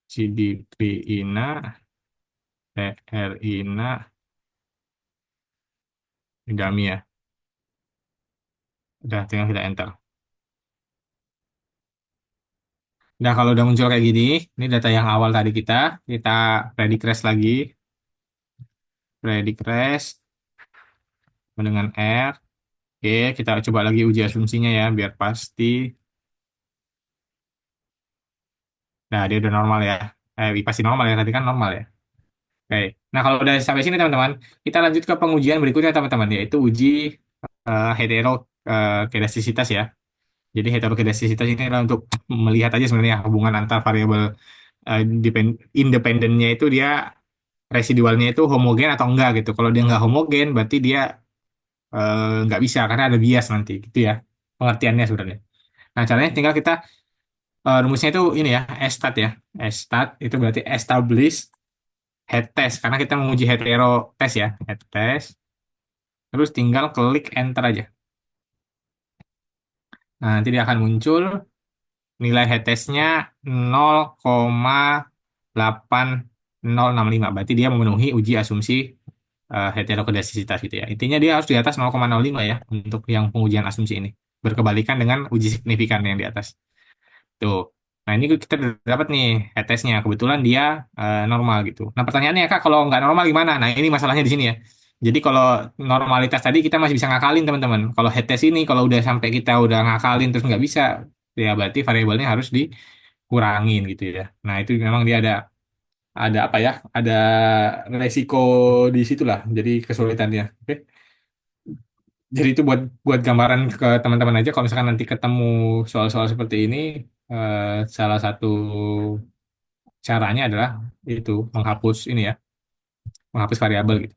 GDP INA, TR INA, Dami ya. Udah, tinggal kita enter. Nah, kalau udah muncul kayak gini, ini data yang awal tadi kita ready crash lagi, ready crash dengan R. Oke, kita coba lagi uji asumsinya ya, biar pasti. Nah, dia udah normal ya. Pasti normal ya, tadi kan normal ya. Oke, nah kalau udah sampai sini teman-teman, kita lanjut ke pengujian berikutnya teman-teman, yaitu uji heterokedastisitas ya. Jadi heterokedastisitas ini adalah untuk melihat aja sebenarnya hubungan antar variabel independennya itu dia residualnya itu homogen atau enggak gitu. Kalau dia nggak homogen, berarti dia nggak bisa karena ada bias nanti gitu ya pengertiannya sebenarnya. Nah caranya tinggal kita rumusnya itu ini ya estat ya. Estat itu berarti establish head test karena kita menguji hetero test ya head test. Terus tinggal klik enter aja. Nah, nanti dia akan muncul nilai head test-nya 0,8065. Berarti dia memenuhi uji asumsi heterokodasisitas gitu ya. Intinya dia harus di atas 0,05 ya untuk yang pengujian asumsi ini. Berkebalikan dengan uji signifikan yang di atas. Tuh. Nah, ini kita udah dapat nih head test-nya. Kebetulan dia normal gitu. Nah, pertanyaannya Kak, kalau nggak normal gimana? Nah, ini masalahnya di sini ya. Jadi kalau normalitas tadi kita masih bisa ngakalin teman-teman. Kalau head test ini kalau udah sampai kita udah ngakalin terus nggak bisa, ya berarti variabelnya harus dikurangin gitu ya. Nah itu memang dia ada apa ya? Ada resiko di situ lah. Jadi kesulitannya. Oke. Jadi itu buat buat gambaran ke teman-teman aja. Kalau misalkan nanti ketemu soal-soal seperti ini, salah satu caranya adalah itu menghapus ini ya, menghapus variabel gitu.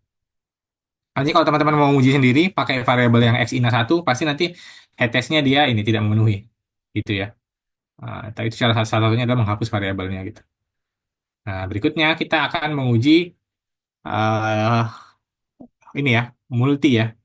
Nanti kalau teman-teman mau uji sendiri pakai variabel yang x ina satu, pasti nanti head test-nya dia ini tidak memenuhi, gitu ya. Tapi itu salah satunya adalah menghapus variabelnya gitu. Nah, berikutnya kita akan menguji eh, ini ya, multi ya.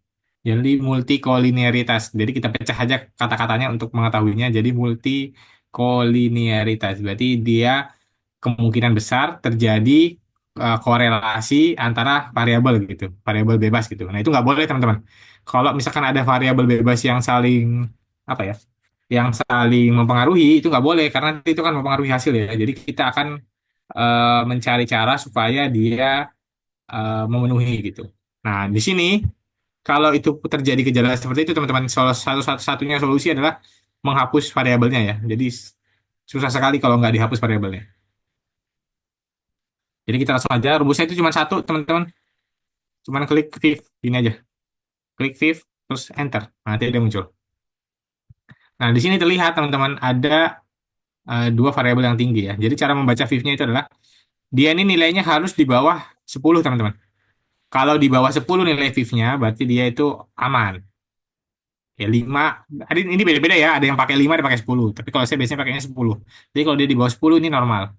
Jadi multikolinearitas. Jadi kita pecah aja kata-katanya untuk mengetahuinya. Jadi multikolinearitas. Berarti dia kemungkinan besar terjadi korelasi antara variabel gitu, variabel bebas gitu. Nah itu nggak boleh teman-teman. Kalau misalkan ada variabel bebas yang saling apa ya, yang saling mempengaruhi itu nggak boleh karena nanti itu kan mempengaruhi hasil ya. Jadi kita akan mencari cara supaya dia memenuhi gitu. Nah di sini kalau itu terjadi gejala seperti itu teman-teman, satu-satunya solusi adalah menghapus variabelnya ya. Jadi susah sekali kalau nggak dihapus variabelnya. Jadi kita langsung aja, rumusnya itu cuma satu, teman-teman. Cuman klik Viv, ini aja. Klik Viv, terus Enter. Nah, nanti dia muncul. Nah, di sini terlihat, teman-teman, ada dua variabel yang tinggi ya. Jadi cara membaca Viv-nya itu adalah, dia ini nilainya harus di bawah 10, teman-teman. Kalau di bawah 10 nilai Viv-nya, berarti dia itu aman. Ya, 5. Ini beda-beda ya. Ada yang pakai 5, ada yang pakai 10. Tapi kalau saya biasanya pakainya 10. Jadi kalau dia di bawah 10, ini normal.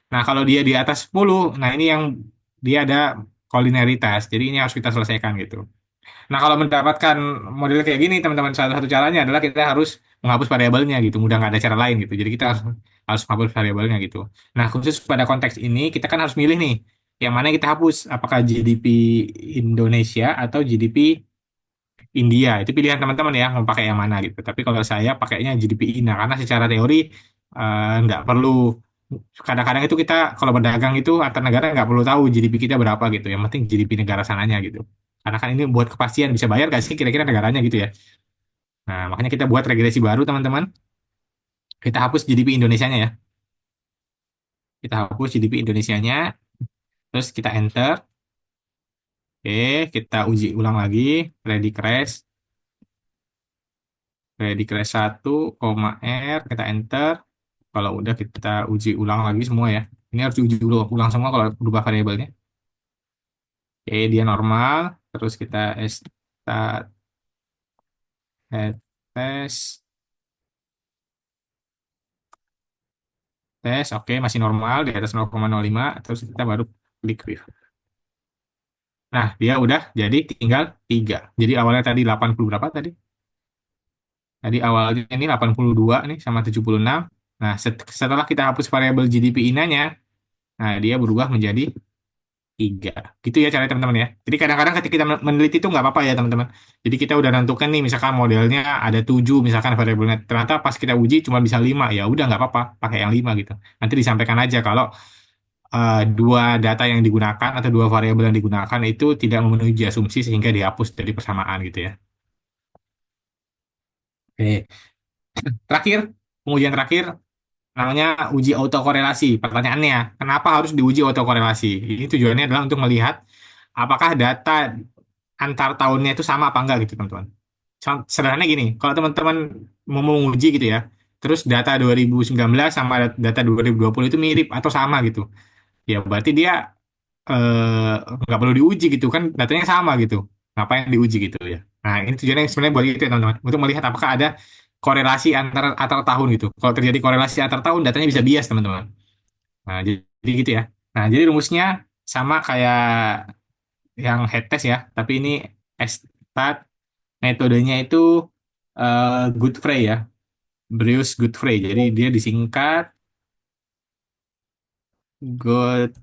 Nah, kalau dia di atas 10, nah ini yang dia ada kolineritas. Jadi ini harus kita selesaikan gitu. Nah, kalau mendapatkan model kayak gini, teman-teman, salah satu caranya adalah kita harus menghapus variabelnya gitu. Mudah nggak ada cara lain gitu. Jadi kita harus menghapus variabelnya gitu. Nah, khusus pada konteks ini, kita kan harus milih nih, yang mana yang kita hapus. Apakah GDP Indonesia atau GDP India? Itu pilihan teman-teman ya, mau pakai yang mana gitu. Tapi kalau saya pakainya GDP INA, karena secara teori nggak perlu. Kadang-kadang itu kita kalau berdagang itu antar negara nggak perlu tahu GDP kita berapa gitu. Yang penting GDP negara sananya gitu. Karena kan ini buat kepastian bisa bayar gak sih kira-kira negaranya gitu ya. Nah, makanya kita buat regresi baru teman-teman. Kita hapus GDP Indonesianya ya. Kita hapus GDP Indonesianya, terus kita enter. Oke, kita uji ulang lagi. Ready crash. Ready crash 1, koma R, kita enter. Kalau udah kita uji ulang lagi semua ya. Ini harus diuji ulang semua kalau berubah variabelnya. Oke, dia normal. Terus kita start head test. Tes, oke, masih normal di atas 0,05. Terus kita baru klik review. Nah, dia udah jadi tinggal 3. Jadi awalnya tadi 80 berapa tadi? Tadi awalnya ini 82 nih sama 76. Nah, setelah kita hapus variabel GDP INA-nya, nah dia berubah menjadi 3. Gitu ya caranya teman-teman ya. Jadi kadang-kadang ketika kita meneliti itu nggak apa-apa ya teman-teman. Jadi kita udah nentukan nih misalkan modelnya ada 7 misalkan variabelnya. Ternyata pas kita uji cuma bisa 5. Ya udah nggak apa-apa, pakai yang 5 gitu. Nanti disampaikan aja kalau dua data yang digunakan atau dua variabel yang digunakan itu tidak memenuhi uji asumsi sehingga dihapus dari persamaan gitu ya. Oke. Terakhir, pengujian terakhir namanya uji autokorelasi. Pertanyaannya, kenapa harus diuji autokorelasi? Ini tujuannya adalah untuk melihat apakah data antar tahunnya itu sama apa enggak gitu, teman-teman. Sederhananya gini, kalau teman-teman mau menguji gitu ya, terus data 2019 sama data 2020 itu mirip atau sama gitu. Ya berarti dia nggak perlu diuji gitu kan datanya sama gitu, ngapain diuji gitu ya. Nah ini tujuannya sebenarnya buat itu ya teman-teman, untuk melihat apakah ada korelasi antar tahun gitu. Kalau terjadi korelasi antar tahun datanya bisa bias teman-teman. Nah jadi gitu ya. Nah jadi rumusnya sama kayak yang head test ya, tapi ini stat metodenya itu Godfrey ya, Bruce Godfrey. Jadi dia disingkat Godfrey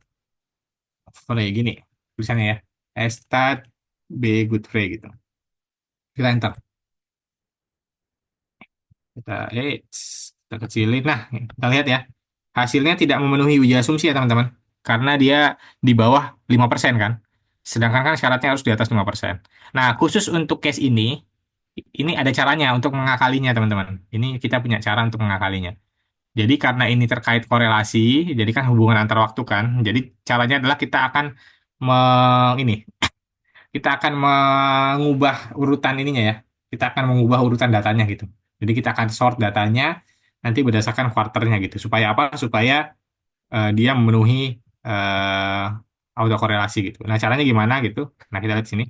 gini tulisannya ya, stat B Godfrey gitu. Kita enter. Kita kecilin. Nah, kita lihat ya. Hasilnya tidak memenuhi uji asumsi ya, teman-teman. Karena dia di bawah 5% kan. Sedangkan kan syaratnya harus di atas 5%. Nah, khusus untuk case ini ada caranya untuk mengakalinya, teman-teman. Ini kita punya cara untuk mengakalinya. Jadi karena ini terkait korelasi, jadi kan hubungan antar waktu kan. Jadi caranya adalah ini, kita akan mengubah urutan ininya ya. Kita akan mengubah urutan datanya gitu. Jadi kita akan sort datanya nanti berdasarkan kuarternya gitu. Supaya apa? Supaya dia memenuhi autokorelasi gitu. Nah, caranya gimana gitu? Nah, kita lihat sini.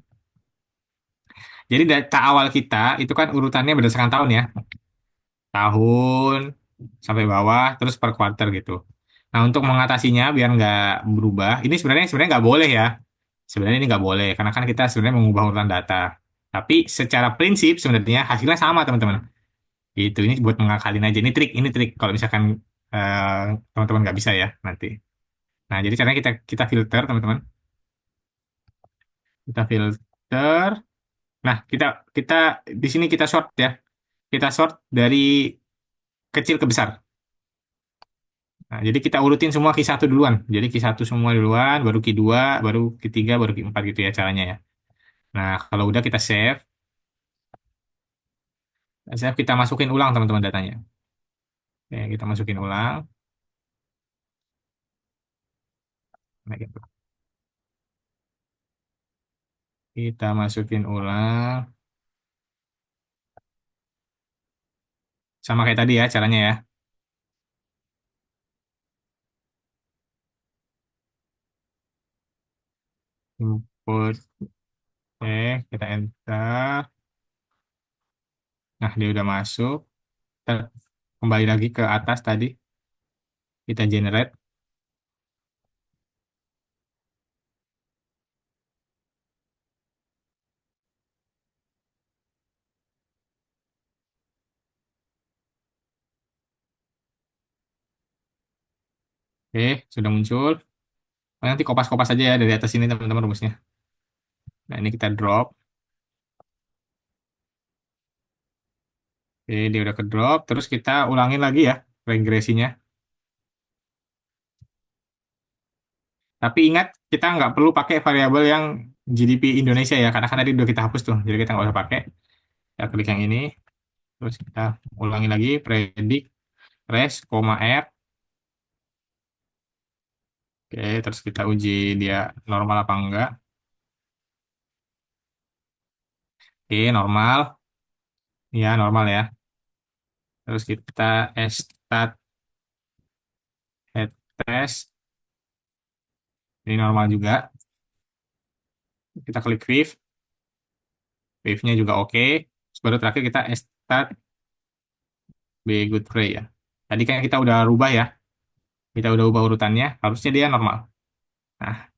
Jadi data awal kita itu kan urutannya berdasarkan tahun ya. Tahun sampai bawah, terus per kuarter gitu. Nah, untuk mengatasinya biar nggak berubah, ini sebenarnya nggak boleh ya. Sebenarnya ini nggak boleh, karena kan kita sebenarnya mengubah urutan data. Tapi secara prinsip sebenarnya hasilnya sama, teman-teman. Gitu, ini buat mengakalin aja. Ini trik. Kalau misalkan eh, teman-teman nggak bisa ya nanti. Nah, jadi caranya kita filter, teman-teman. Kita filter. Nah, kita kita di sini kita sort ya. Kita sort dari kecil ke besar. Nah, jadi kita urutin semua Q1 duluan. Jadi Q1 semua duluan, baru Q2, baru Q3, baru Q4 gitu ya caranya ya. Nah, kalau udah kita save. Save kita masukin ulang teman-teman datanya. Oke, kita masukin ulang. Nah, gitu. Kita masukin ulang. Sama kayak tadi ya caranya ya. Input. Oke, kita enter. Nah, dia udah masuk. Kita kembali lagi ke atas tadi. Kita generate. Oke, sudah muncul. Oh, nanti kopas-kopas aja ya dari atas ini teman-teman rumusnya. Nah, ini kita drop. Oke, dia udah ke drop. Terus kita ulangin lagi ya regresinya. Tapi ingat, kita nggak perlu pakai variabel yang GDP Indonesia ya, karena kan tadi udah kita hapus tuh. Jadi kita nggak usah pakai. Kita klik yang ini. Terus kita ulangi lagi, predict, res, koma R. Oke, terus kita uji dia normal apa enggak. Oke, normal. Ya, normal ya. Terus kita stat head test. Ini normal juga. Kita klik Viv. Viv-nya juga oke. Terus baru terakhir kita stat be good pray ya. Tadi kan kita udah rubah ya. Kita udah ubah urutannya. Harusnya dia normal. Nah,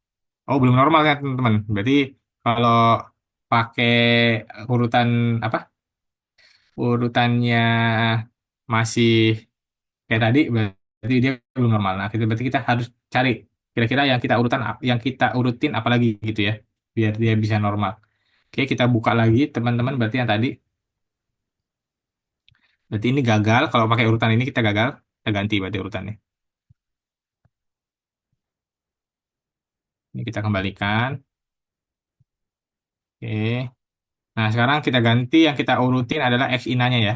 oh belum normal kan teman-teman. Berarti kalau pakai urutan apa? Urutannya masih kayak tadi berarti dia belum normal. Nah, berarti kita harus cari kira-kira yang kita urutin apalagi gitu ya biar dia bisa normal. Oke, kita buka lagi teman-teman berarti yang tadi berarti ini gagal kalau pakai urutan ini kita gagal. Kita ganti berarti urutannya. Ini kita kembalikan. Oke. Nah, sekarang kita ganti yang kita urutin adalah X inanya ya.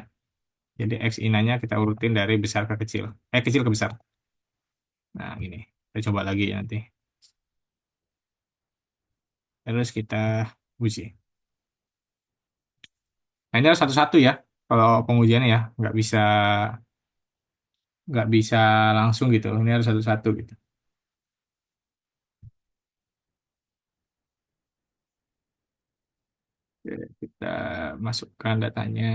Jadi X inanya kita urutin dari besar ke kecil. Kecil ke besar. Nah, gini. Kita coba lagi ya nanti. Terus kita uji. Nah, ini harus satu-satu ya. Kalau pengujiannya ya, nggak bisa langsung gitu. Ini harus satu-satu gitu. Oke, kita masukkan datanya.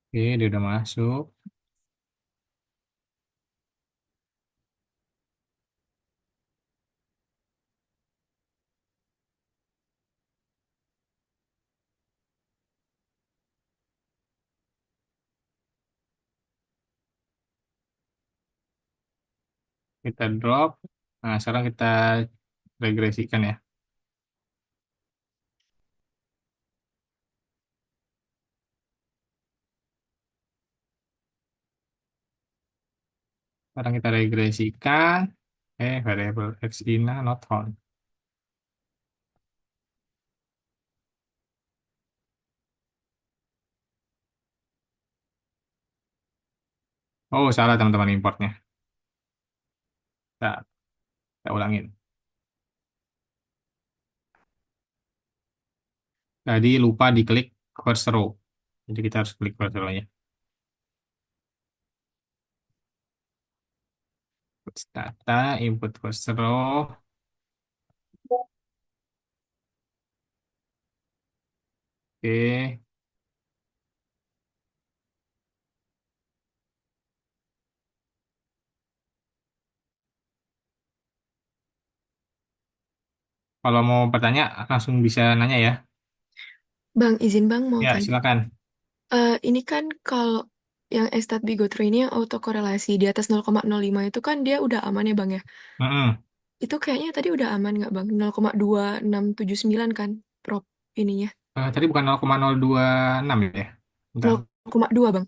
Oke, dia udah masuk. Kita drop. Nah, sekarang kita regresikan ya. Sekarang kita regresikan. Variable x ina not found. Oh, salah teman-teman importnya. Kita ulangin. Tadi lupa diklik first row. Jadi kita harus klik first row-nya. Data, input first row. Oke. Kalau mau bertanya, langsung bisa nanya ya. Bang, izin Bang mau Ya, tanya. silakan. Ini kan kalau yang stat Bigo3 ini yang autokorelasi di atas 0,05 itu kan dia udah aman ya Bang ya? Mm-mm. Itu kayaknya tadi udah aman nggak Bang? 0,2679 kan prop ininya. Tadi bukan 0,026 ya? Bentar. 0,2 Bang.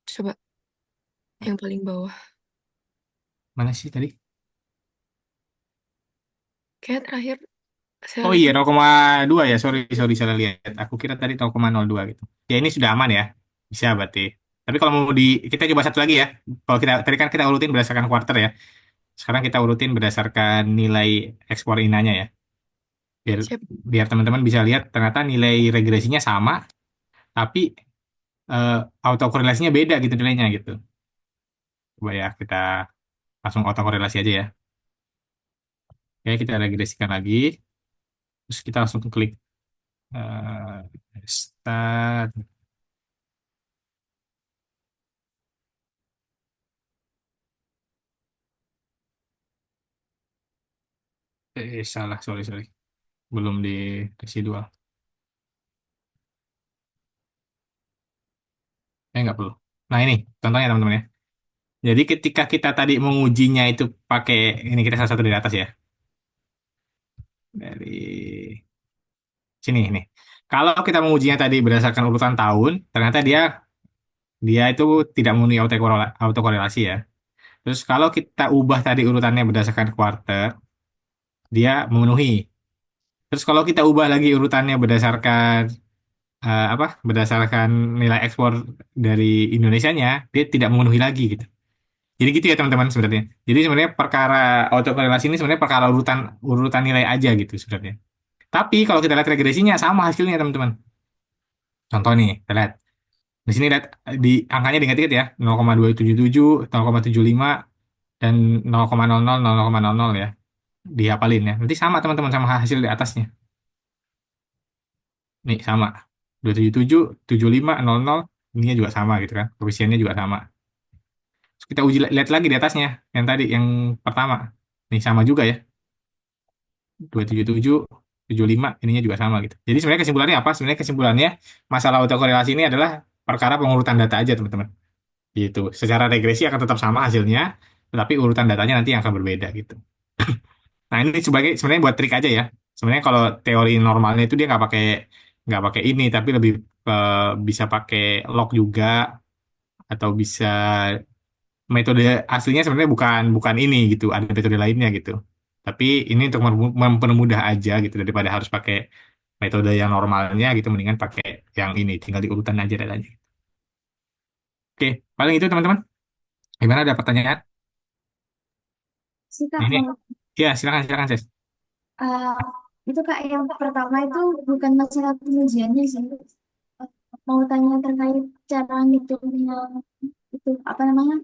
Coba yang paling bawah. Mana sih tadi? Kayak terakhir saya Oh lihat. iya, 0,2 ya. Sorry, sorry, salah lihat. Aku kira tadi 0,02 gitu. Ya, ini sudah aman ya. Bisa berarti. Tapi kalau mau kita coba satu lagi ya. Kalau tadi kan kita urutin berdasarkan quarter ya. Sekarang kita urutin berdasarkan nilai ekspor inanya ya. Biar, Siap. biar teman-teman bisa lihat ternyata nilai regresinya sama, tapi eh, autokorelasinya beda gitu nilainya gitu. Coba ya, kita langsung autokorelasi aja ya. Oke, kita regresikan lagi. Terus kita langsung klik start. Salah, sorry, sorry. Belum di residual. Nggak perlu. Nah, ini contohnya teman-teman ya. Jadi ketika kita tadi mengujinya itu pakai, ini kita salah satu dari atas ya. Dari sini, ini. Kalau kita mengujinya tadi berdasarkan urutan tahun, ternyata dia dia itu tidak memenuhi autokorelasi ya. Terus kalau kita ubah tadi urutannya berdasarkan quarter, dia memenuhi. Terus kalau kita ubah lagi urutannya berdasarkan apa? Berdasarkan nilai ekspor dari Indonesianya, dia tidak memenuhi lagi gitu. Jadi gitu ya teman-teman sebenarnya. Jadi sebenarnya perkara autokorelasi ini sebenarnya perkara urutan urutan nilai aja gitu sebenarnya. Tapi kalau kita lihat regresinya sama hasilnya teman-teman. Contoh nih, kita lihat. Di sini lihat di angkanya diingat-ingat ya, 0,277, 0,75 dan 0,00 ya. Dihafalin ya. Nanti sama teman-teman sama hasil di atasnya. Nih sama. 277, 75, 00, ininya juga sama gitu kan. Koefisiennya juga sama. Terus kita uji lihat lagi di atasnya yang tadi yang pertama. Nih sama juga ya. 277, 75 ininya juga sama gitu. Jadi sebenarnya kesimpulannya apa? Sebenarnya kesimpulannya masalah autokorelasi ini adalah perkara pengurutan data aja teman-teman. Gitu. Secara regresi akan tetap sama hasilnya, tetapi urutan datanya nanti yang akan berbeda gitu. Nah ini sebagai sebenarnya buat trik aja ya. Sebenarnya kalau teori normalnya itu dia nggak pakai ini, tapi lebih bisa pakai log juga atau bisa metode aslinya sebenarnya bukan bukan ini gitu. Ada metode lainnya gitu. Tapi ini untuk mempermudah aja gitu daripada harus pakai metode yang normalnya gitu, mendingan pakai yang ini, tinggal diurutan aja datanya. Oke, paling itu teman-teman. Gimana ada pertanyaan? Sih Kak, Ini, mau ya silakan silakan Ces. eh, itu Kak yang pertama itu bukan masalah pengujiannya sih. Mau tanya terkait cara ngitungnya itu apa namanya?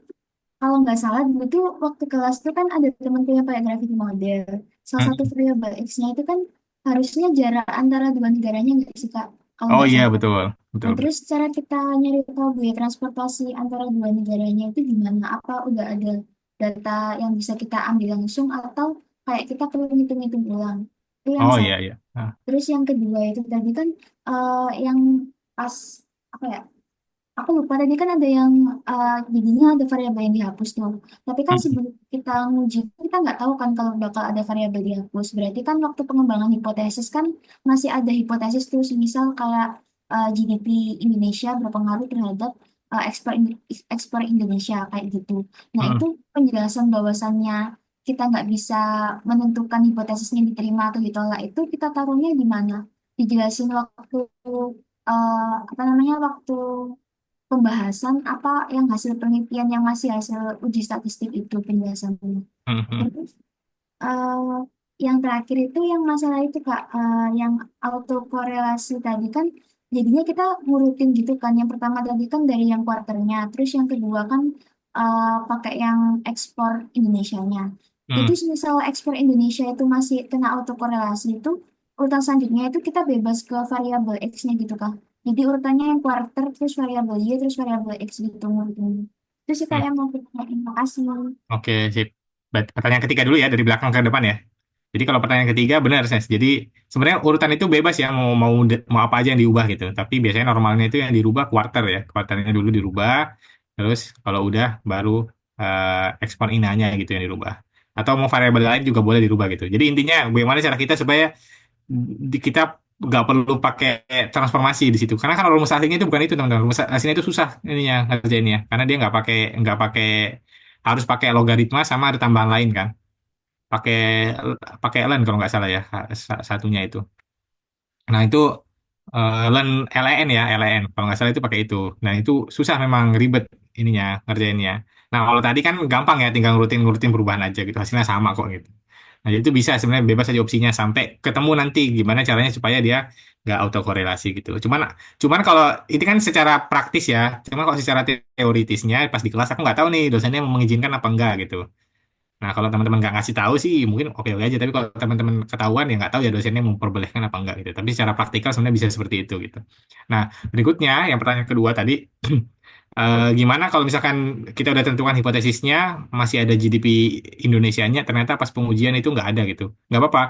Kalau nggak salah dulu tuh waktu kelas tuh kan ada teman yang pakai gravity model. Salah satu Hmm. variabel X-nya itu kan harusnya jarak antara dua negaranya nggak sih Kak? Kalau Oh nggak iya salah. betul betul Nah, betul. terus cara kita nyari tahu biaya transportasi antara dua negaranya itu gimana? Apa udah ada data yang bisa kita ambil langsung atau kayak kita perlu ngitung-ngitung ulang? Itu yang Oh iya satu. iya. Ah. Terus yang kedua itu tadi kan yang pas apa ya? Aku lupa tadi kan ada yang jadinya ada variabel yang dihapus tuh. Tapi kan Hmm. sebelum kita nguji kita nggak tahu kan kalau bakal ada variabel dihapus. Berarti kan waktu pengembangan hipotesis kan masih ada hipotesis tuh, misal kayak GDP Indonesia berpengaruh terhadap ekspor Indonesia kayak gitu. Nah, itu Hmm, penjelasan bahwasannya kita nggak bisa menentukan hipotesisnya diterima atau ditolak itu kita taruhnya di mana? Dijelasin waktu apa namanya waktu pembahasan apa yang hasil penelitian yang masih hasil uji statistik itu penjelasannya. hmm, hmm, Terus eh, yang terakhir itu yang masalah itu Kak, yang autokorelasi tadi kan jadinya kita ngurutin gitu kan. Yang pertama tadi kan dari yang kuarternya, terus yang kedua kan pakai yang ekspor Indonesianya. Jadi hmm. misal ekspor Indonesia itu masih kena autokorelasi itu urutan selanjutnya itu kita bebas ke variabel X-nya gitu Kak. Jadi urutannya yang kuarter, terus variabel Y, terus variabel X gitu ngurutinnya. Terus sih Kak Hmm. yang mau kita kasih. Oke, sip. Pertanyaan ketiga dulu ya dari belakang ke depan ya. Jadi kalau pertanyaan ketiga benar, Ses. Jadi sebenarnya urutan itu bebas ya, mau apa aja yang diubah gitu. Tapi biasanya normalnya itu yang dirubah kuarter ya. Kuarternya dulu dirubah, terus kalau udah baru ekspor inanya gitu yang dirubah. Atau mau variabel lain juga boleh dirubah gitu. Jadi intinya bagaimana cara kita supaya kita nggak perlu pakai transformasi di situ. Karena kan rumus aslinya itu bukan itu teman-teman. Rumus aslinya itu susah ininya ngerjainnya. Karena dia nggak pakai harus pakai logaritma sama ada tambahan lain kan. Pakai pakai ln kalau nggak salah ya satunya itu. Nah itu ln LEN ya LEN kalau nggak salah itu pakai itu. Nah itu susah memang ribet ininya ngerjainnya. Nah kalau tadi kan gampang ya tinggal ngurutin perubahan aja gitu hasilnya sama kok gitu. Nah itu bisa sebenarnya bebas aja opsinya sampai ketemu nanti gimana caranya supaya dia nggak autokorelasi gitu. Cuman cuman kalau ini kan secara praktis ya. Cuman kalau secara teoritisnya pas di kelas aku nggak tahu nih dosennya mengizinkan apa enggak gitu. Nah, kalau teman-teman nggak ngasih tahu sih mungkin oke-oke aja. Tapi kalau teman-teman ketahuan ya nggak tahu ya dosennya memperbolehkan apa enggak gitu. Tapi secara praktikal sebenarnya bisa seperti itu gitu. Nah, berikutnya yang pertanyaan kedua tadi, gimana kalau misalkan kita udah tentukan hipotesisnya, masih ada GDP Indonesianya, ternyata pas pengujian itu nggak ada gitu. Nggak apa-apa.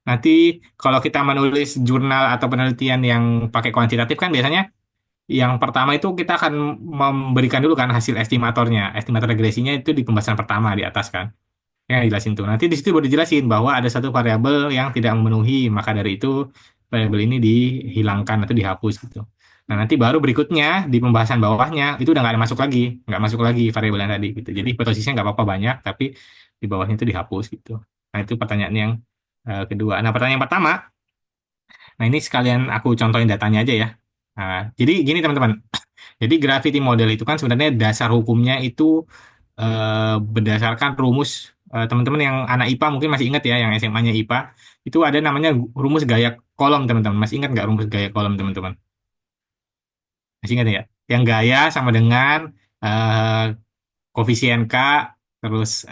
Nanti kalau kita menulis jurnal atau penelitian yang pakai kuantitatif kan biasanya yang pertama itu kita akan memberikan dulu kan hasil estimatornya. Estimator regresinya itu di pembahasan pertama di atas kan. Ya, jelasin tuh. Nanti di situ baru dijelasin bahwa ada satu variabel yang tidak memenuhi, maka dari itu variabel ini dihilangkan atau dihapus gitu. Nah, nanti baru berikutnya di pembahasan bawahnya itu udah nggak ada masuk lagi, nggak masuk lagi variabel yang tadi gitu. Jadi hipotesisnya nggak apa-apa banyak, tapi di bawahnya itu dihapus gitu. Nah, itu pertanyaan yang kedua. Nah, pertanyaan yang pertama, nah ini sekalian aku contohin datanya aja ya. Nah, jadi gini teman-teman. Jadi gravity model itu kan sebenarnya dasar hukumnya itu berdasarkan rumus teman-teman yang anak IPA mungkin masih ingat ya, yang SMA-nya IPA itu ada namanya rumus gaya kolom teman-teman. Masih ingat nggak rumus gaya kolom teman-teman? Masih ingat ya? Yang gaya sama dengan eh, koefisien K terus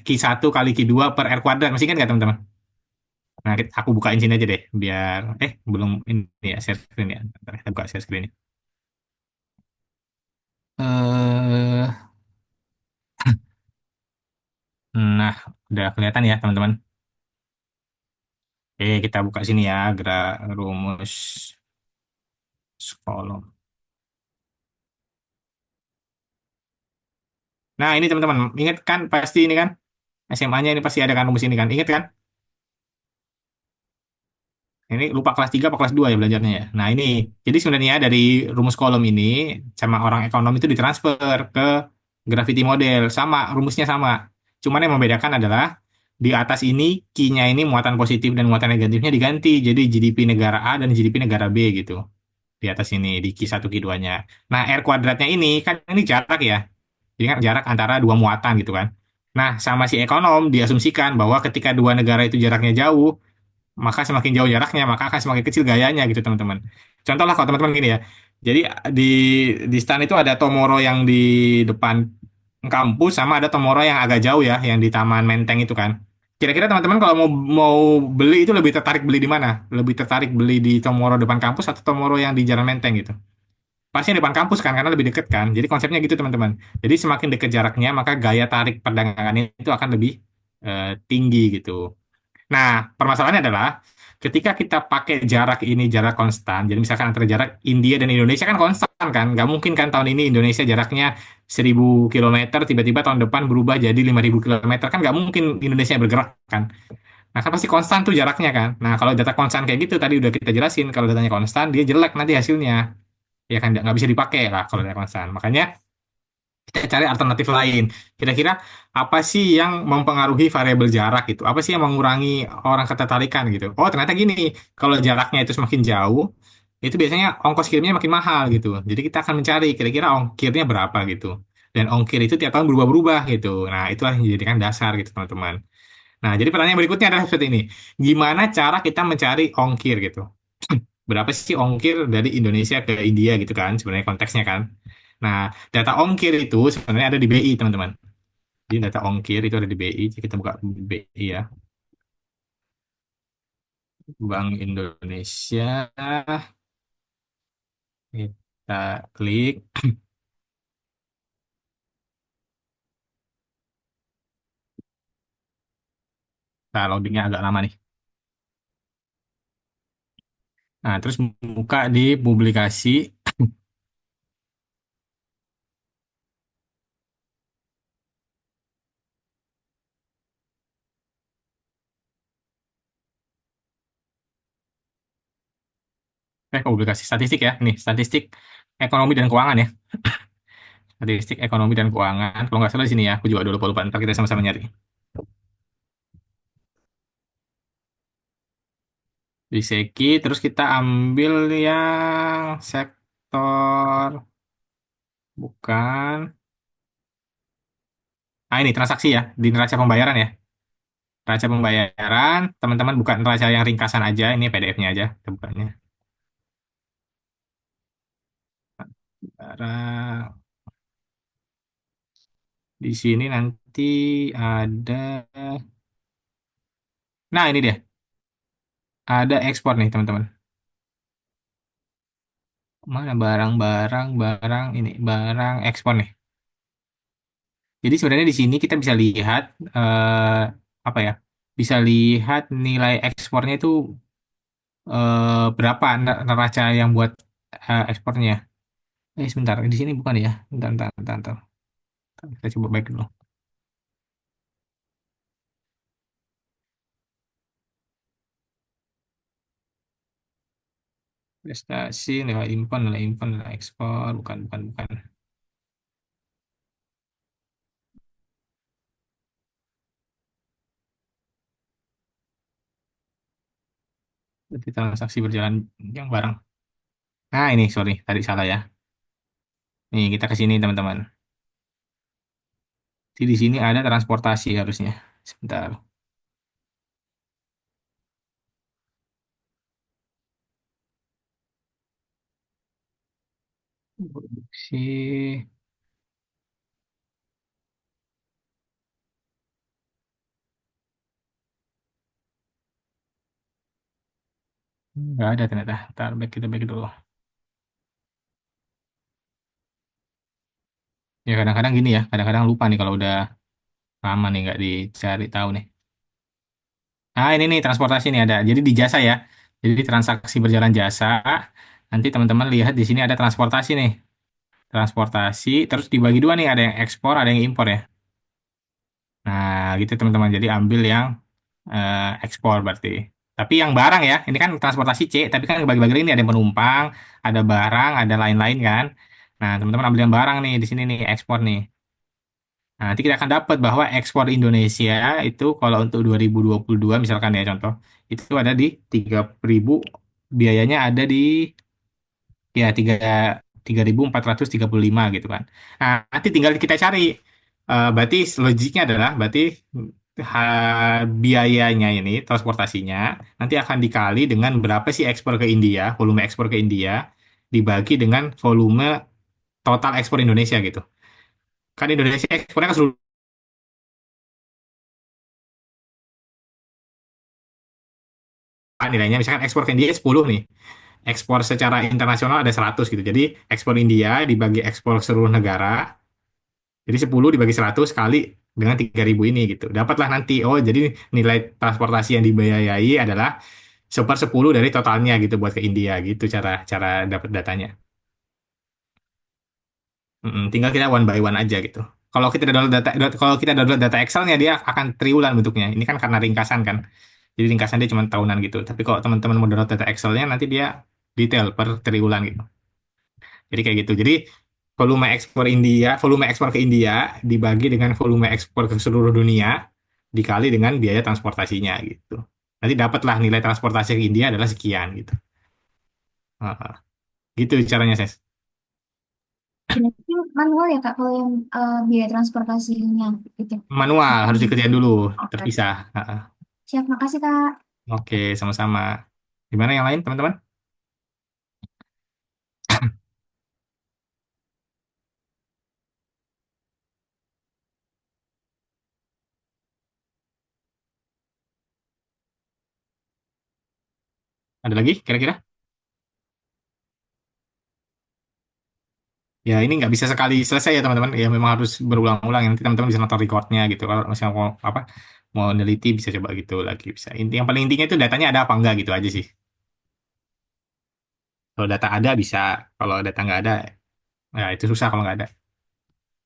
Q1 kali Q2 per R kuadrat. Masih ingat nggak teman-teman? Nah, aku bukain sini aja deh biar belum ini ya share screen ya. Bentar, kita buka share screen. Eh, nah, udah kelihatan ya teman-teman. Oke, kita buka sini ya, rumus kolom. Nah, ini teman-teman, ingat kan pasti ini kan SMA-nya ini pasti ada kan rumus ini kan, ingat kan? Ini lupa kelas 3 apa kelas 2 ya belajarnya ya. Nah, ini jadi sebenarnya dari rumus kolom ini sama orang ekonom itu ditransfer ke gravity model sama rumusnya sama. Cuman yang membedakan adalah di atas ini key-nya ini muatan positif dan muatan negatifnya diganti jadi GDP negara A dan GDP negara B gitu. Di atas ini di Q1 Q2-nya. Nah, R kuadratnya ini kan ini jarak ya. Jadi kan jarak antara dua muatan gitu kan. Nah, sama si ekonom diasumsikan bahwa ketika dua negara itu jaraknya jauh, maka semakin jauh jaraknya, maka akan semakin kecil gayanya gitu teman-teman. Contoh lah kalau teman-teman gini ya. Jadi di di stan itu ada Tomoro yang di depan kampus sama ada Tomoro yang agak jauh ya, yang di Taman Menteng itu kan. Kira-kira teman-teman kalau mau mau beli itu lebih tertarik beli di mana? Lebih tertarik beli di Tomoro depan kampus atau Tomoro yang di Jalan Menteng gitu? Pasti yang depan kampus kan, karena lebih deket kan. Jadi konsepnya gitu teman-teman. Jadi semakin dekat jaraknya, maka gaya tarik perdagangannya itu akan lebih tinggi gitu. Nah, permasalahannya adalah ketika kita pakai jarak ini jarak konstan, jadi misalkan antara jarak India dan Indonesia kan konstan kan, nggak mungkin kan tahun ini Indonesia jaraknya 1.000 kilometer, tiba-tiba tahun depan berubah jadi 5.000 kilometer, kan nggak mungkin Indonesia bergerak kan. Nah, kan pasti konstan tuh jaraknya kan. Nah, kalau data konstan kayak gitu tadi udah kita jelasin, kalau datanya konstan dia jelek nanti hasilnya. ya kan nggak bisa dipakai lah kalau dari kemasan. Makanya kita cari alternatif lain. Kira-kira apa sih yang mempengaruhi variabel jarak gitu? Apa sih yang mengurangi orang ketertarikan gitu? Oh, ternyata gini, kalau jaraknya itu semakin jauh, itu biasanya ongkos kirimnya makin mahal gitu. Jadi kita akan mencari kira-kira ongkirnya berapa gitu. Dan ongkir itu tiap tahun berubah-berubah gitu. Nah, itulah yang dijadikan dasar gitu, teman-teman. Nah, jadi pertanyaan berikutnya adalah seperti ini. Gimana cara kita mencari ongkir gitu? Berapa sih ongkir dari Indonesia ke India gitu kan? Sebenarnya konteksnya kan. Nah, data ongkir itu sebenarnya ada di BI, teman-teman. Jadi data ongkir itu ada di BI. Jadi kita buka BI ya. Bank Indonesia. Kita klik. Nah, loadingnya agak lama nih. Nah, terus buka di publikasi. Publikasi statistik ya. Nih, statistik ekonomi dan keuangan ya. Statistik ekonomi dan keuangan. Kalau nggak salah di sini ya. Aku juga dulu lupa. Ntar kita sama-sama nyari. Di Seki, terus kita ambil yang sektor, bukan. Ah, ini transaksi ya, di neraca pembayaran ya. Neraca pembayaran, teman-teman bukan neraca yang ringkasan aja, ini PDF-nya aja, kita bukanya. Barang. Di sini nanti ada, nah ini dia, ada ekspor nih teman-teman. Mana barang-barang, barang ini, barang ekspor nih. Jadi sebenarnya di sini kita bisa lihat, apa ya, bisa lihat nilai ekspornya itu berapa neraca yang buat ekspornya. Sebentar, di sini bukan ya. Bentar, bentar, bentar, bentar. Kita coba baik dulu. Prestasi, nilai impor, nilai ekspor, bukan, bukan, bukan. Berarti transaksi berjalan yang barang. Nah, ini sorry, tadi salah ya. Nih, kita ke sini teman-teman. Di sini ada transportasi harusnya. Sebentar. Produksi. Nggak ada ternyata. Ntar back kita back dulu. Ya kadang-kadang gini ya. Kadang-kadang lupa nih kalau udah lama nih nggak dicari tahu nih. Nah, ini nih transportasi nih ada. Jadi di jasa ya. Jadi transaksi berjalan jasa. Nanti teman-teman lihat di sini ada transportasi nih. Transportasi, terus dibagi dua nih. Ada yang ekspor, ada yang impor ya. Nah, gitu teman-teman. Jadi ambil yang ekspor berarti. Tapi yang barang ya. Ini kan transportasi C. Tapi kan bagi-bagi ini ada yang penumpang, ada barang, ada lain-lain kan. Nah, teman-teman ambil yang barang nih. Di sini nih ekspor nih. Nah, nanti kita akan dapat bahwa ekspor Indonesia itu kalau untuk 2022 misalkan ya contoh, itu ada di 3.000, biayanya ada di ya 3.435 gitu kan. Nah, nanti tinggal kita cari. Berarti logiknya adalah berarti biayanya ini transportasinya nanti akan dikali dengan berapa sih ekspor ke India, volume ekspor ke India dibagi dengan volume total ekspor Indonesia gitu. Kan Indonesia ekspornya ke seluruh nilainya misalkan ekspor ke India 10 nih. Ekspor secara internasional ada 100 gitu. Jadi ekspor India dibagi ekspor seluruh negara. Jadi 10 dibagi 100 kali dengan 3.000 ini gitu. Dapatlah nanti, oh jadi nilai transportasi yang dibiayai adalah 1/10 dari totalnya gitu buat ke India gitu cara cara dapat datanya. Tinggal kita one by one aja gitu. Kalau kita download data Excelnya dia akan triwulan bentuknya. Ini kan karena ringkasan kan. Jadi ringkasan dia cuma tahunan gitu. Tapi kalau teman-teman mau download data Excelnya nanti dia detail per triwulan gitu. Jadi kayak gitu. Jadi volume ekspor ke India dibagi dengan volume ekspor ke seluruh dunia dikali dengan biaya transportasinya gitu. Nanti dapatlah nilai transportasi ke India adalah sekian gitu. Heeh. Gitu caranya, Ses. Berarti manual ya Kak kalau yang biaya transportasinya gitu. Manual harus dikerjain dulu, Oke. terpisah. Heeh. Siap, makasih Kak. Oke, sama-sama. Gimana yang lain, teman-teman? Ada lagi kira-kira? Ya ini nggak bisa sekali selesai ya teman-teman. Ya memang harus berulang-ulang. Nanti teman-teman bisa nonton recordnya gitu. Kalau misalnya mau apa mau neliti bisa coba gitu lagi bisa. Inti yang paling intinya itu datanya ada apa enggak gitu aja sih. Kalau data ada bisa. Kalau data nggak ada, ya itu susah kalau nggak ada.